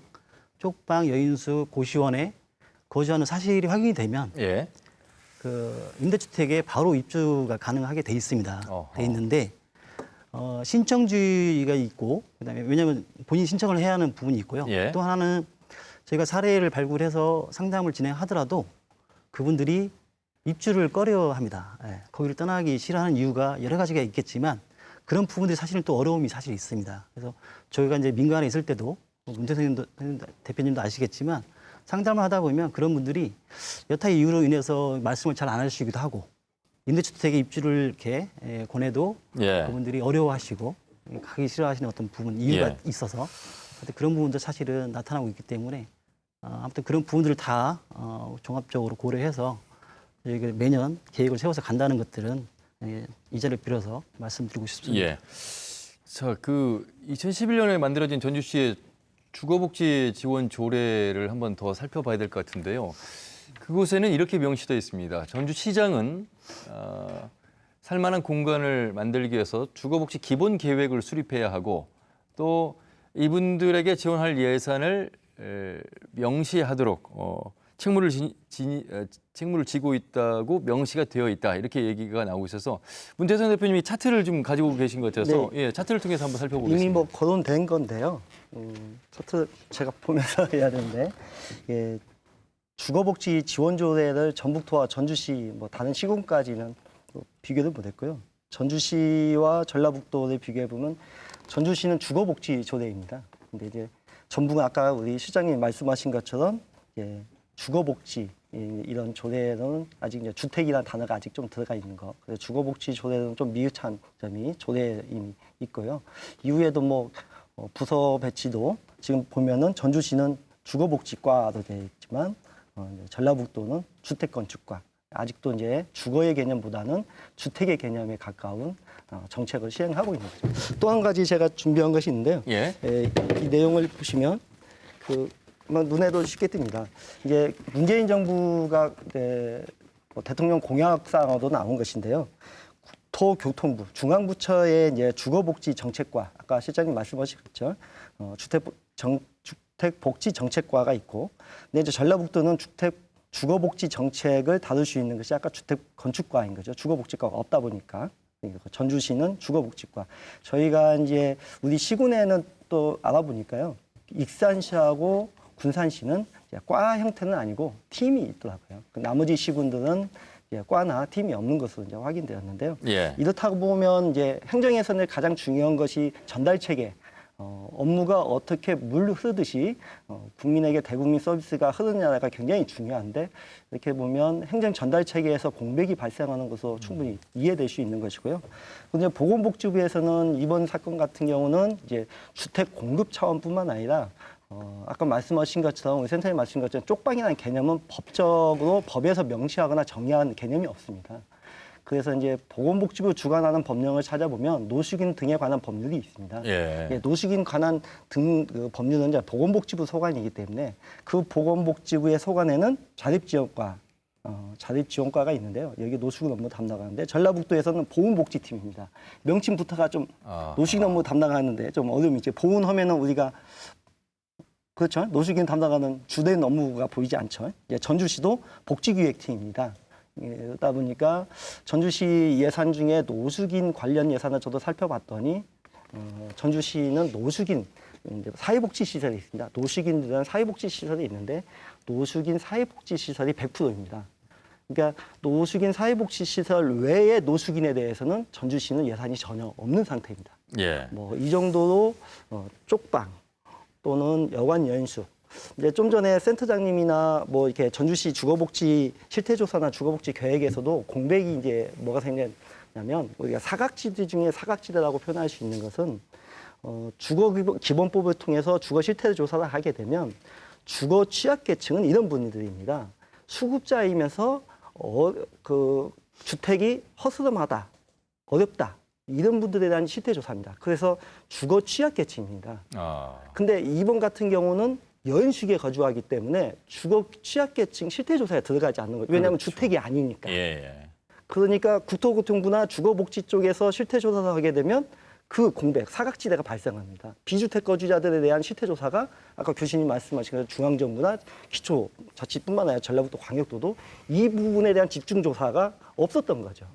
쪽방 여인숙 고시원에 거주하는 사실이 확인이 되면 그 임대주택에 바로 입주가 가능하게 돼 있습니다. 돼 있는데 신청주의가 있고 그다음에 왜냐하면 본인 신청을 해야 하는 부분이 있고요. 또 하나는 저희가 사례를 발굴해서 상담을 진행하더라도 그분들이 입주를 꺼려합니다. 예, 거기를 떠나기 싫어하는 이유가 여러 가지가 있겠지만 그런 부분들이 사실은 또 어려움이 사실 있습니다. 그래서 저희가 이제 민간에 있을 때도 문재인 대표님도 아시겠지만 상담을 하다 보면 그런 분들이 여타 이유로 인해서 말씀을 잘 안 하시기도 하고 임대주택에 입주를 이렇게 권해도 예. 그분들이 어려워하시고 가기 싫어하시는 어떤 부분 이유가 예. 있어서 그런 부분도 사실은 나타나고 있기 때문에 아무튼 그런 부분들을 다 종합적으로 고려해서 저희가 매년 계획을 세워서 간다는 것들은 이 자리를 빌어서 말씀드리고 싶습니다. 예. 자, 그 2011년에 만들어진 전주시의 주거복지 지원 조례를 한번 더 살펴봐야 될 것 같은데요. 그곳에는 이렇게 명시되어 있습니다. 전주시장은 살만한 공간을 만들기 위해서 주거복지 기본 계획을 수립해야 하고 또 이분들에게 지원할 예산을 명시하도록 책무를 지고 있다고 명시가 되어 있다 이렇게 얘기가 나오고 있어서 문재선 대표님이 차트를 좀 가지고 계신 것 같아서 네. 예, 차트를 통해서 한번 살펴보겠습니다. 이미 뭐 거론된 건데요. 차트 제가 보면서 해야 되는데 예, 주거복지 지원조례를 전북도와 전주시 뭐 다른 시군까지는 비교를 못했고요. 전주시와 전라북도를 비교해 보면 전주시는 주거복지 조례입니다. 근데 이제 전북은 아까 우리 시장님 말씀하신 것처럼 예, 주거복지 이런 조례는 아직 이제 주택이라는 단어가 아직 좀 들어가 있는 거. 그래서 주거복지 조례는 좀 미흡한 점이 조례에 이미 있고요. 이후에도 뭐 부서 배치도 지금 보면은 전주시는 주거복지과로 되어 있지만 전라북도는 주택건축과. 아직도 이제 주거의 개념보다는 주택의 개념에 가까운 정책을 시행하고 있는 거죠. 또 한 가지 제가 준비한 것이 있는데요. 예. 이 내용을 보시면 눈에도 쉽게 띕니다. 이게 문재인 정부가 뭐 대통령 공약상으로 나온 것인데요. 국토교통부, 중앙부처의 이제 주거복지 정책과 아까 실장님 말씀하셨죠. 주택복지 정책과가 있고, 근데 이제 전라북도는 주거복지 정책을 다룰 수 있는 것이 아까 주택건축과인 거죠. 주거복지과가 없다 보니까. 전주시는 주거복지과. 저희가 이제 우리 시군에는 또 알아보니까요. 익산시하고 군산시는 과 형태는 아니고 팀이 있더라고요. 나머지 시군들은 과나 팀이 없는 것으로 이제 확인되었는데요. 예. 이렇다고 보면 이제 행정에서는 가장 중요한 것이 전달 체계. 업무가 어떻게 물 흐르듯이 국민에게 대국민 서비스가 흐르느냐가 굉장히 중요한데 이렇게 보면 행정 전달 체계에서 공백이 발생하는 것으로 충분히 이해될 수 있는 것이고요. 근데 보건복지부에서는 이번 사건 같은 경우는 이제 주택 공급 차원뿐만 아니라 아까 말씀하신 것처럼 우리 센터님 말씀하신 것처럼 쪽방이라는 개념은 법적으로 법에서 명시하거나 정의한 개념이 없습니다. 그래서 이제 보건복지부 주관하는 법령을 찾아보면 노숙인 등에 관한 법률이 있습니다. 예. 노숙인 관한 등 법률은 이제 보건복지부 소관이기 때문에 그 보건복지부의 소관에는 자립지원과가 있는데요. 여기 노숙인 업무 담당하는데 전라북도에서는 보훈복지팀입니다. 명칭부터가 좀 노숙인 업무 담당하는데 좀 어려움이 있죠. 보훈하면은 우리가 그렇죠. 노숙인 담당하는 주된 업무가 보이지 않죠. 전주시도 복지기획팀입니다. 그러다 보니까 전주시 예산 중에 노숙인 관련 예산을 저도 살펴봤더니 전주시는 노숙인 사회복지 시설이 있습니다. 노숙인들은 사회복지 시설이 있는데 노숙인 사회복지 시설이 100%입니다. 그러니까 노숙인 사회복지 시설 외의 노숙인에 대해서는 전주시는 예산이 전혀 없는 상태입니다. 예. 뭐 이 정도로 쪽방 또는 여관 여인숙. 이제 좀 전에 센터장님이나 뭐 이렇게 전주시 주거복지 실태조사나 주거복지 계획에서도 공백이 이제 뭐가 생겼냐면 우리가 사각지대 중에 사각지대라고 표현할 수 있는 것은 주거기본법을 통해서 주거 실태조사를 하게 되면 주거 취약계층은 이런 분들입니다. 수급자이면서 그 주택이 허스름하다, 어렵다. 이런 분들에 대한 실태조사입니다. 그래서 주거 취약계층입니다. 근데 이번 같은 경우는 여인숙에 거주하기 때문에 주거 취약계층 실태조사에 들어가지 않는 거죠. 왜냐하면 그렇죠. 주택이 아니니까. 예. 그러니까 국토교통부나 주거복지 쪽에서 실태조사를 하게 되면 그 공백, 사각지대가 발생합니다. 비주택 거주자들에 대한 실태조사가 아까 교수님 말씀하신 것처럼 중앙정부나 기초자치뿐만 아니라 전라북도 광역도도 이 부분에 대한 집중조사가 없었던 거죠.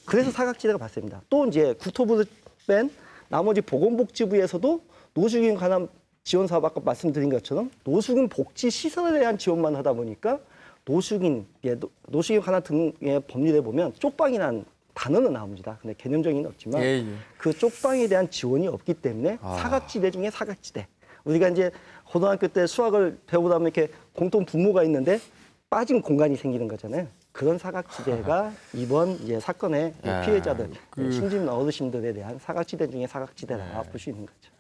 그래서 사각지대가 발생합니다. 또 이제 국토부를 뺀 나머지 보건복지부에서도 노숙인 관한 지원 사업 아까 말씀드린 것처럼 노숙인 복지 시설에 대한 지원만 하다 보니까 노숙인 관한 등의 법률에 보면 쪽방이라는 단어는 나옵니다. 근데 개념적인 없지만 예. 그 쪽방에 대한 지원이 없기 때문에 사각지대 중에 사각지대. 우리가 이제 고등학교 때 수학을 배우다 보면 이렇게 공통 분모가 있는데 빠진 공간이 생기는 거잖아요. 그런 사각지대가 이번 이제 사건의 피해자들, 숨진 어르신들에 대한 사각지대 중에 사각지대라 볼 수 있는 거죠.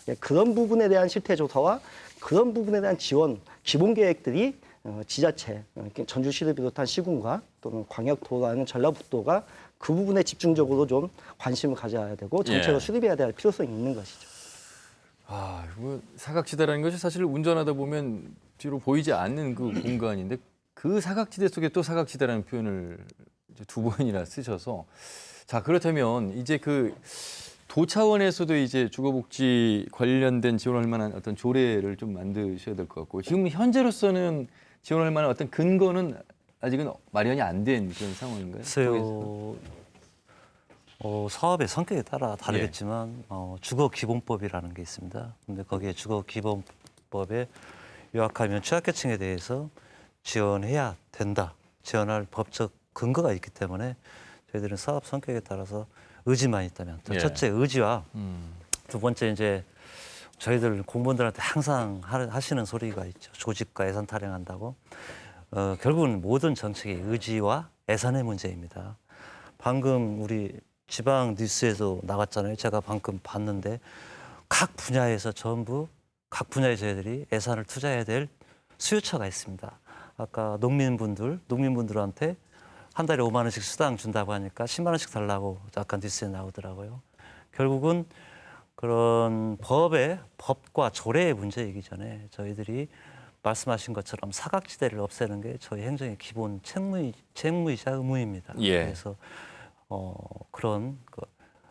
예, 그런 부분에 대한 실태 조사와 그런 부분에 대한 지원, 기본 계획들이 지자체, 전주시를 비롯한 시군과 또는 광역도라는 전라북도가 그 부분에 집중적으로 좀 관심을 가져야 되고 정책을 수립해야 될 필요성이 있는 것이죠. 이거 사각지대라는 것이 사실 운전하다 보면 뒤로 보이지 않는 그 공간인데 그 사각지대 속에 또 사각지대라는 표현을 이제 2번이나 쓰셔서 자 그렇다면 이제 그 도 차원에서도 이제 주거복지 관련된 지원할 만한 어떤 조례를 좀 만드셔야 될 것 같고 지금 현재로서는 지원할 만한 어떤 근거는 아직은 마련이 안 된 그런 상황인가요? 글쎄요. 사업의 성격에 따라 다르겠지만 주거기본법이라는 게 있습니다. 근데 거기에 주거기본법에 요약하면 취약계층에 대해서 지원해야 된다. 지원할 법적 근거가 있기 때문에 저희들은 사업 성격에 따라서 의지만 있다면 첫째 의지와 두 번째 이제 저희들 공무원들한테 항상 하시는 소리가 있죠. 조직과 예산 타령한다고. 결국은 모든 정책의 의지와 예산의 문제입니다. 방금 우리 지방 뉴스에도 나왔잖아요. 제가 방금 봤는데 각 분야에서 전부 각 분야에 저희들이 예산을 투자해야 될 수요처가 있습니다. 아까 농민분들한테 한 달에 5만 원씩 수당 준다고 하니까 10만 원씩 달라고 아까 뉴스에 나오더라고요. 결국은 그런 법과 조례의 문제이기 전에 저희들이 말씀하신 것처럼 사각지대를 없애는 게 저희 행정의 기본 책무이자 의무입니다. 그래서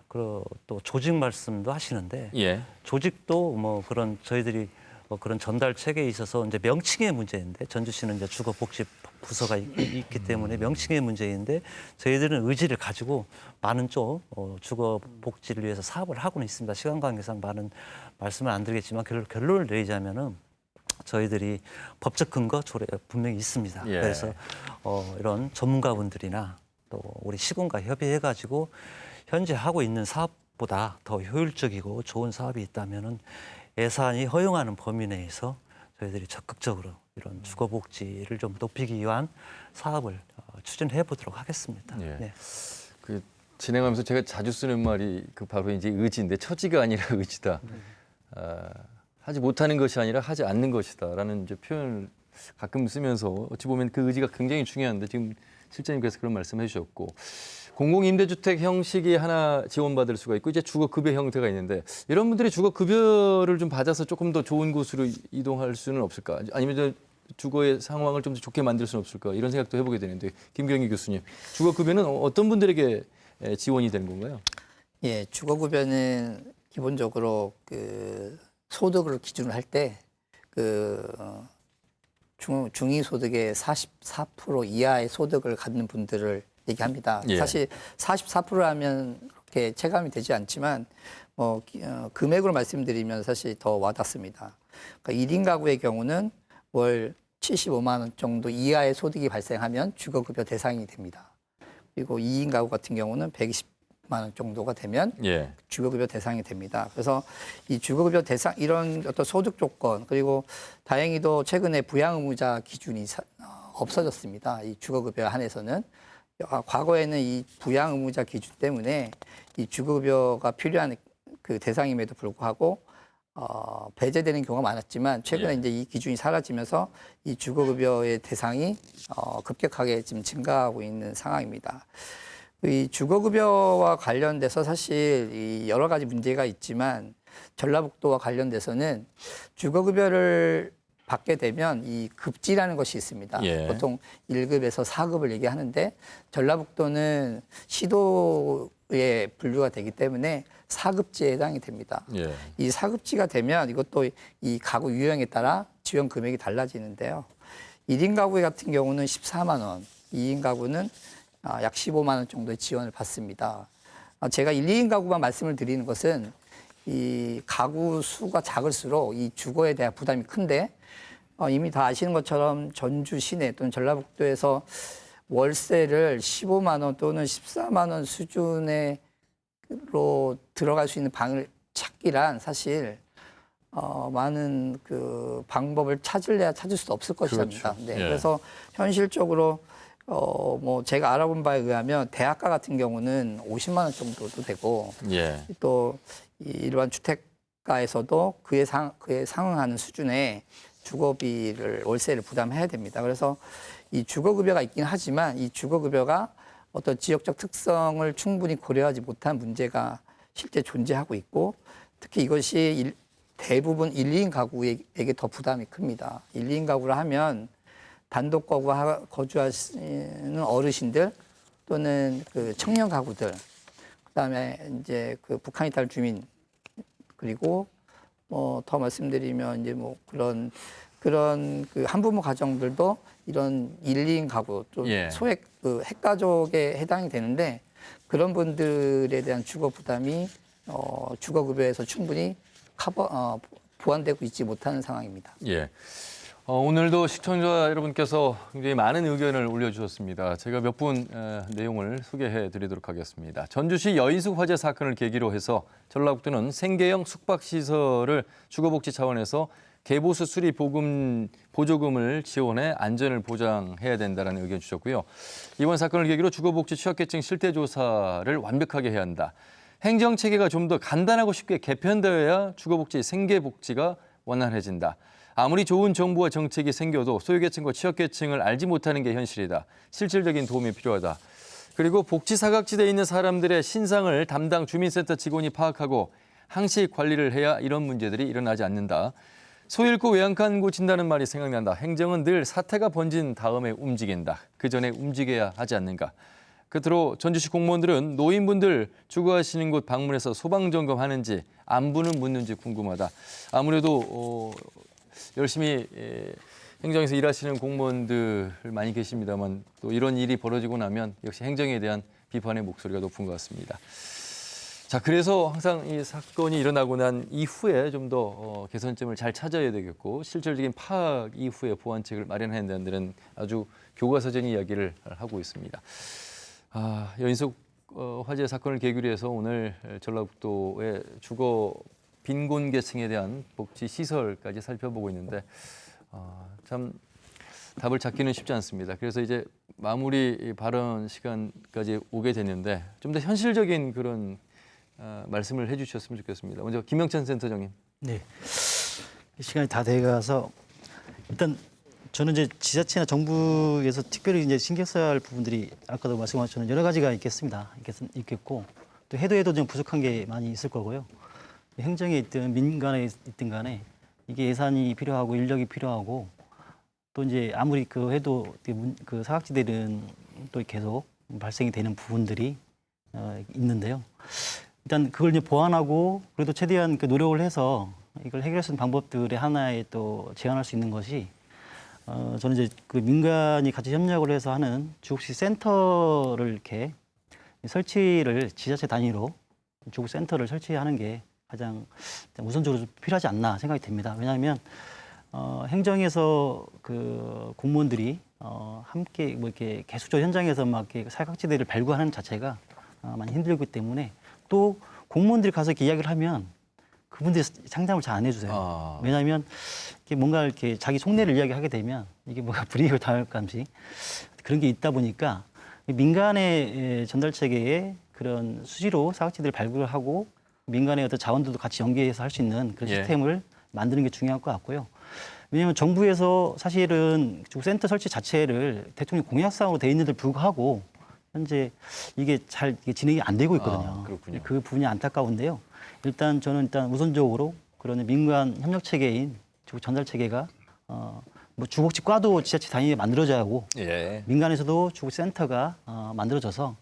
또 조직 말씀도 하시는데 조직도 뭐 그런 저희들이 그런 전달 체계에 있어서 이제 명칭의 문제인데 전주시는 이제 주거복지 부서가 있기 때문에 명칭의 문제인데 저희들은 의지를 가지고 많은 쪽 주거복지를 위해서 사업을 하고는 있습니다. 시간 관계상 많은 말씀을 안 드리겠지만 결론을 내리자면은 저희들이 법적 근거 조례 분명히 있습니다. 그래서 이런 전문가분들이나 또 우리 시군과 협의해가지고 현재 하고 있는 사업보다 더 효율적이고 좋은 사업이 있다면은 예산이 허용하는 범위 내에서 저희들이 적극적으로 이런 주거복지를 좀 높이기 위한 사업을 추진해 보도록 하겠습니다. 그 진행하면서 제가 자주 쓰는 말이 그 바로 이제 의지인데 처지가 아니라 의지다. 하지 못하는 것이 아니라 하지 않는 것이다라는 이제 표현을 가끔 쓰면서 어찌 보면 그 의지가 굉장히 중요한데 지금 실장님께서 그런 말씀해 주셨고 공공임대주택 형식이 하나 지원받을 수가 있고 이제 주거급여 형태가 있는데 이런 분들이 주거급여를 좀 받아서 조금 더 좋은 곳으로 이동할 수는 없을까? 아니면 주거의 상황을 좀 더 좋게 만들 수는 없을까? 이런 생각도 해보게 되는데 김경희 교수님, 주거급여는 어떤 분들에게 지원이 되는 건가요? 예, 주거급여는 기본적으로 그 소득을 기준으로 할 때 그 중위소득의 44% 이하의 소득을 갖는 분들을 얘기합니다. 사실 44%라면 그렇게 체감이 되지 않지만 금액으로 말씀드리면 사실 더 와닿습니다. 그러니까 1인 가구의 경우는 월 75만 원 정도 이하의 소득이 발생하면 주거급여 대상이 됩니다. 그리고 2인 가구 같은 경우는 120만 원 정도가 되면 주거급여 대상이 됩니다. 그래서 이 주거급여 대상 이런 어떤 소득 조건 그리고 다행히도 최근에 부양의무자 기준이 없어졌습니다. 이 주거급여 한해서는 과거에는 이 부양의무자 기준 때문에 이 주거급여가 필요한 그 대상임에도 불구하고 배제되는 경우가 많았지만 최근에 이제 이 기준이 사라지면서 이 주거급여의 대상이 급격하게 지금 증가하고 있는 상황입니다. 이 주거급여와 관련돼서 사실 이 여러 가지 문제가 있지만 전라북도와 관련돼서는 주거급여를 받게 되면 이 급지라는 것이 있습니다. 보통 1급에서 4급을 얘기하는데 전라북도는 시도에 분류가 되기 때문에 4급지에 해당이 됩니다. 이 4급지가 되면 이것도 이 가구 유형에 따라 지원 금액이 달라지는데요. 1인 가구 같은 경우는 14만 원, 2인 가구는 약 15만 원 정도의 지원을 받습니다. 제가 1, 2인 가구만 말씀을 드리는 것은 이 가구 수가 작을수록 이 주거에 대한 부담이 큰데 이미 다 아시는 것처럼 전주 시내 또는 전라북도에서 월세를 15만 원 또는 14만 원 수준으로 들어갈 수 있는 방을 찾기란 사실 많은 그 방법을 찾을 수 없을 것이랍니다. 그렇죠. 네, 예. 그래서 현실적으로 뭐 제가 알아본 바에 의하면 대학가 같은 경우는 50만 원 정도도 되고 예. 또 이 일반 주택가에서도 그에 상응하는 수준의 주거비를 월세를 부담해야 됩니다. 그래서 이 주거급여가 있긴 하지만 이 주거급여가 어떤 지역적 특성을 충분히 고려하지 못한 문제가 실제 존재하고 있고 특히 이것이 대부분 1, 2인 가구에게 더 부담이 큽니다. 1, 2인 가구를 하면 단독 거주하시는 어르신들 또는 그 청년 가구들 그다음에 이제 그 북한 이탈 주민 그리고 뭐 더 말씀드리면 이제 뭐 그런 그 한부모 가정들도 이런 1, 2인 가구 좀 예. 소액 그 핵가족에 해당이 되는데 그런 분들에 대한 주거 부담이 주거급여에서 충분히 보완되고 있지 못하는 상황입니다. 예. 오늘도 시청자 여러분께서 굉장히 많은 의견을 올려주셨습니다. 제가 몇 분 내용을 소개해 드리도록 하겠습니다. 전주시 여인숙 화재 사건을 계기로 해서 전라북도는 생계형 숙박시설을 주거복지 차원에서 개보수 수리 보조금을 지원해 안전을 보장해야 된다는 의견 주셨고요. 이번 사건을 계기로 주거복지 취약계층 실태조사를 완벽하게 해야 한다. 행정체계가 좀 더 간단하고 쉽게 개편되어야 주거복지, 생계복지가 원활해진다. 아무리 좋은 정부와 정책이 생겨도 소외계층과 취약계층을 알지 못하는 게 현실이다. 실질적인 도움이 필요하다. 그리고 복지 사각지대에 있는 사람들의 신상을 담당 주민센터 직원이 파악하고 항시 관리를 해야 이런 문제들이 일어나지 않는다. 소 잃고 외양간 고친다는 말이 생각난다. 행정은 늘 사태가 번진 다음에 움직인다. 그 전에 움직여야 하지 않는가. 끝으로 전주시 공무원들은 노인분들 주거하시는 곳 방문해서 소방점검하는지 안부는 묻는지 궁금하다. 아무래도 열심히 행정에서 일하시는 공무원들 많이 계십니다만 또 이런 일이 벌어지고 나면 역시 행정에 대한 비판의 목소리가 높은 것 같습니다. 자, 그래서 항상 이 사건이 일어나고 난 이후에 좀 더 개선점을 잘 찾아야 되겠고 실질적인 파악 이후에 보완책을 마련해야 된다는 아주 교과서적인 이야기를 하고 있습니다. 여인숙 화재 사건을 계기로 해서 오늘 전라북도의 주거 빈곤계층에 대한 복지 시설까지 살펴보고 있는데 참 답을 찾기는 쉽지 않습니다. 그래서 이제 마무리 발언 시간까지 오게 됐는데 좀 더 현실적인 그런 말씀을 해주셨으면 좋겠습니다. 먼저 김영찬 센터장님. 네. 시간이 다 돼가서 일단 저는 이제 지자체나 정부에서 특별히 이제 신경 써야 할 부분들이 아까도 말씀하셨던 여러 가지가 있겠고 또 해도 좀 부족한 게 많이 있을 거고요. 행정에 있든 민간에 있든 간에 이게 예산이 필요하고 인력이 필요하고 또 이제 아무리 그 해도 그 사각지대는 또 계속 발생이 되는 부분들이 있는데요. 일단 그걸 이제 보완하고 그래도 최대한 그 노력을 해서 이걸 해결할 수 있는 방법들의 하나에 또 제안할 수 있는 것이 저는 이제 그 민간이 같이 협력을 해서 하는 주거복지 센터를 이렇게 설치를 지자체 단위로 주거복지 센터를 설치하는 게 가장 우선적으로 필요하지 않나 생각이 됩니다. 왜냐하면 행정에서 그 공무원들이 함께 뭐 이렇게 계속적으로 현장에서 막 이렇게 사각지대를 발굴하는 자체가 많이 힘들기 때문에 또 공무원들이 가서 이렇게 이야기를 하면 그분들이 상담을 잘 안 해주세요. 왜냐하면 이렇게 뭔가 이렇게 자기 속내를 이야기하게 되면 이게 뭐가 불이익을 당할감지 그런 게 있다 보니까 민간의 전달 체계에 그런 수시로 사각지대를 발굴하고 민간의 어떤 자원들도 같이 연계해서 할 수 있는 그런 시스템을 만드는 게 중요할 것 같고요. 왜냐하면 정부에서 사실은 센터 설치 자체를 대통령 공약상으로 돼 있는데도 불구하고 현재 이게 잘 진행이 안 되고 있거든요. 그렇군요. 그 부분이 안타까운데요. 일단 저는 우선적으로 그런 민간 협력 체계인 주거 전달 체계가 뭐 주거복지과도 지자체 단위에 만들어져야 하고 민간에서도 주거센터가 만들어져서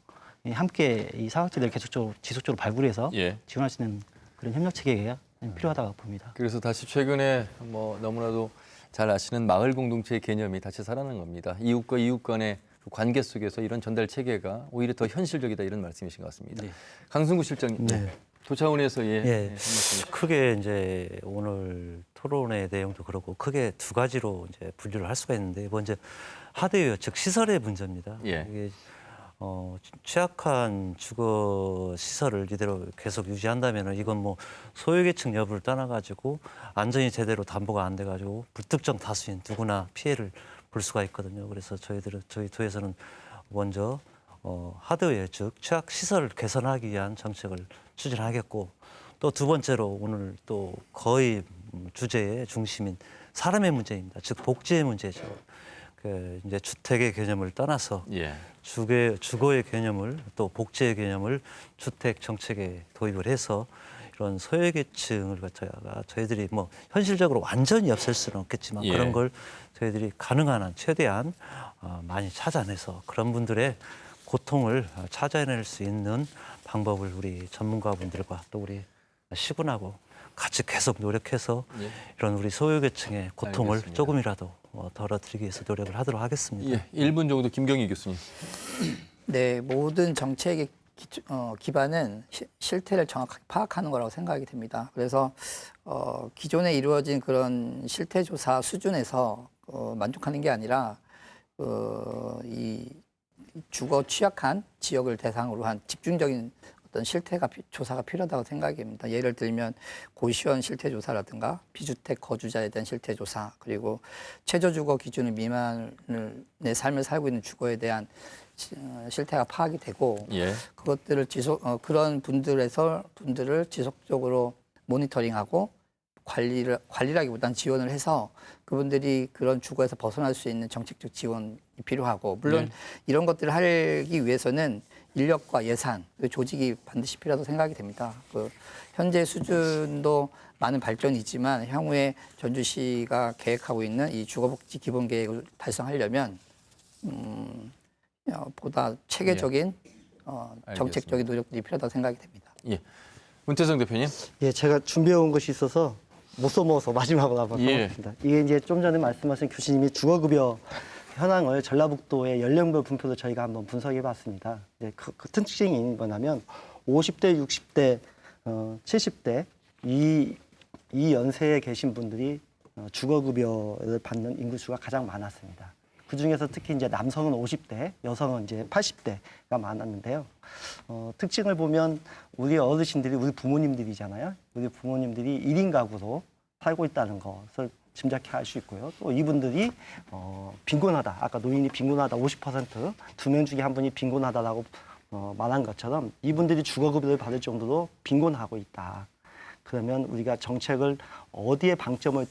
함께 이 사각지대를 계속적으로 지속적으로 발굴해서 지원할 수 있는 그런 협력 체계가 필요하다고 봅니다. 그래서 다시 최근에 뭐 너무나도 잘 아시는 마을 공동체의 개념이 다시 살아난 겁니다. 이웃과 이웃 간의 관계 속에서 이런 전달 체계가 오히려 더 현실적이다 이런 말씀이신 것 같습니다. 강승구 실장님. 네. 도차원에서 예. 말씀. 크게 이제 오늘 토론의 내용도 그렇고 크게 두 가지로 이제 분류를 할 수가 있는데 먼저 하드웨어 즉 시설의 문제입니다. 예. 이게 취약한 주거 시설을 이대로 계속 유지한다면은 이건 뭐 소유계층 여부를 떠나가지고 안전이 제대로 담보가 안 돼가지고 불특정 다수인 누구나 피해를 볼 수가 있거든요. 그래서 저희 도에서는 먼저 하드웨어 즉 취약 시설을 개선하기 위한 정책을 추진하겠고 또 두 번째로 오늘 또 거의 주제의 중심인 사람의 문제입니다. 즉 복지의 문제죠. 그 이제 주택의 개념을 떠나서 예. 주거의 개념을 또 복지의 개념을 주택 정책에 도입을 해서 이런 소외계층을 갖다가 저희들이 뭐 현실적으로 완전히 없앨 수는 없겠지만 예. 그런 걸 저희들이 가능한 한 최대한 많이 찾아내서 그런 분들의 고통을 찾아낼 수 있는 방법을 우리 전문가분들과 또 우리 시군하고 같이 계속 노력해서 예. 이런 우리 소외계층의 고통을 알겠습니다. 조금이라도 덜어드리기 위해서 노력을 하도록 하겠습니다. 예. 1분 정도 김경희 교수님. 네, 모든 정책의 기반은 실태를 정확하게 파악하는 거라고 생각이 됩니다. 그래서 기존에 이루어진 그런 실태 조사 수준에서 만족하는 게 아니라 이 주거 취약한 지역을 대상으로 한 집중적인 어떤 조사가 필요하다고 생각이 됩니다. 예를 들면 고시원 실태 조사라든가 비주택 거주자에 대한 실태 조사, 그리고 최저주거 기준을 미만의 삶을 살고 있는 주거에 대한 실태가 파악이 되고 예. 그것들을 그런 분들을 지속적으로 모니터링하고 관리라기보다는 지원을 해서 그분들이 그런 주거에서 벗어날 수 있는 정책적 지원이 필요하고, 물론 이런 것들을 하기 위해서는 인력과 예산, 조직이 반드시 필요하다고 생각이 됩니다. 현재 수준도 많은 발전이 있지만 향후에 전주시가 계획하고 있는 이 주거복지 기본계획을 달성하려면 보다 체계적인 정책적인 노력들이 필요하다고 생각이 됩니다. 예. 문태성 대표님. 예, 제가 준비해온 것이 있어서 못 써먹어서 마지막으로 한번 써보겠습니다. 이게 이제 좀 전에 말씀하신 교수님이 주거급여 현황을 전라북도의 연령별 분표로 저희가 한번 분석해봤습니다. 이제 그 특징이 뭐냐면 50대, 60대, 70대 이 연세에 계신 분들이 주거급여를 받는 인구수가 가장 많았습니다. 그 중에서 특히 이제 남성은 50대, 여성은 이제 80대가 많았는데요. 특징을 보면 우리 어르신들이 우리 부모님들이잖아요. 우리 부모님들이 1인 가구로 살고 있다는 것을 짐작해 할 수 있고요. 또 이분들이 빈곤하다. 아까 노인이 빈곤하다 50%, 2명 중에 한 분이 빈곤하다라고 말한 것처럼 이분들이 주거급여를 받을 정도로 빈곤하고 있다. 그러면 우리가 정책을 어디에 방점을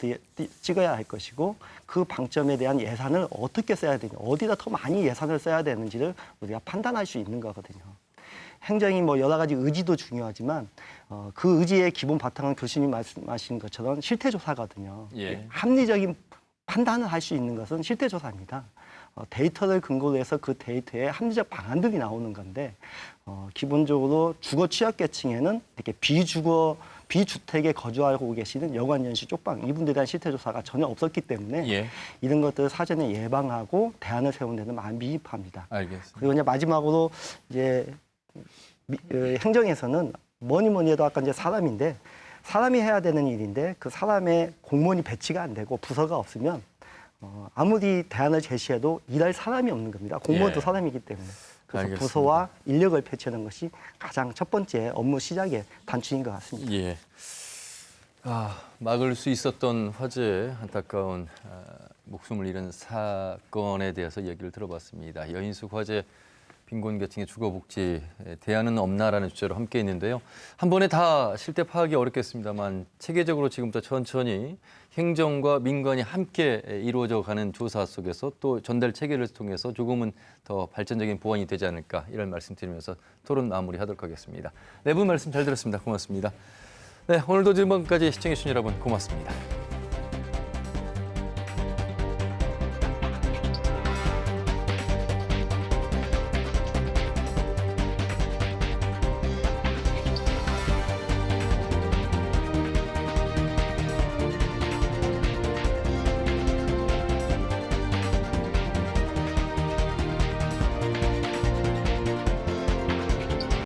찍어야 할 것이고 그 방점에 대한 예산을 어떻게 써야 되냐, 어디다 더 많이 예산을 써야 되는지를 우리가 판단할 수 있는 거거든요. 행정이 뭐 여러 가지 의지도 중요하지만 그 의지의 기본 바탕은 교수님 말씀하신 것처럼 실태조사거든요. 예. 합리적인 판단을 할 수 있는 것은 실태조사입니다. 데이터를 근거로 해서 그 데이터에 합리적 방안들이 나오는 건데 기본적으로 주거 취약계층에는 이렇게 비주택에 거주하고 계시는 여관연수 쪽방 이분들에 대한 실태조사가 전혀 없었기 때문에 예. 이런 것들을 사전에 예방하고 대안을 세우는 데는 많이 미흡합니다. 알겠습니다. 그리고 이제 마지막으로 이제 행정에서는 뭐니 해도 아까 이제 사람인데 사람이 해야 되는 일인데 그 사람의 공무원이 배치가 안 되고 부서가 없으면 아무리 대안을 제시해도 일할 사람이 없는 겁니다. 공무원도 예. 사람이기 때문에. 그래서 알겠습니다. 부서와 인력을 배치하는 것이 가장 첫 번째 업무 시작의 단추인 것 같습니다. 예. 막을 수 있었던 화재 안타까운 목숨을 잃은 사건에 대해서 얘기를 들어봤습니다. 여인숙 화재 빈곤계층의 주거복지 대안은 없나라는 주제로 함께 있는데요. 한 번에 다 실태 파악이 어렵겠습니다만 체계적으로 지금부터 천천히 행정과 민관이 함께 이루어져 가는 조사 속에서 또 전달 체계를 통해서 조금은 더 발전적인 보완이 되지 않을까 이런 말씀드리면서 토론 마무리하도록 하겠습니다. 네 분 말씀 잘 들었습니다. 고맙습니다. 네, 오늘도 지금까지 시청해주신 여러분 고맙습니다.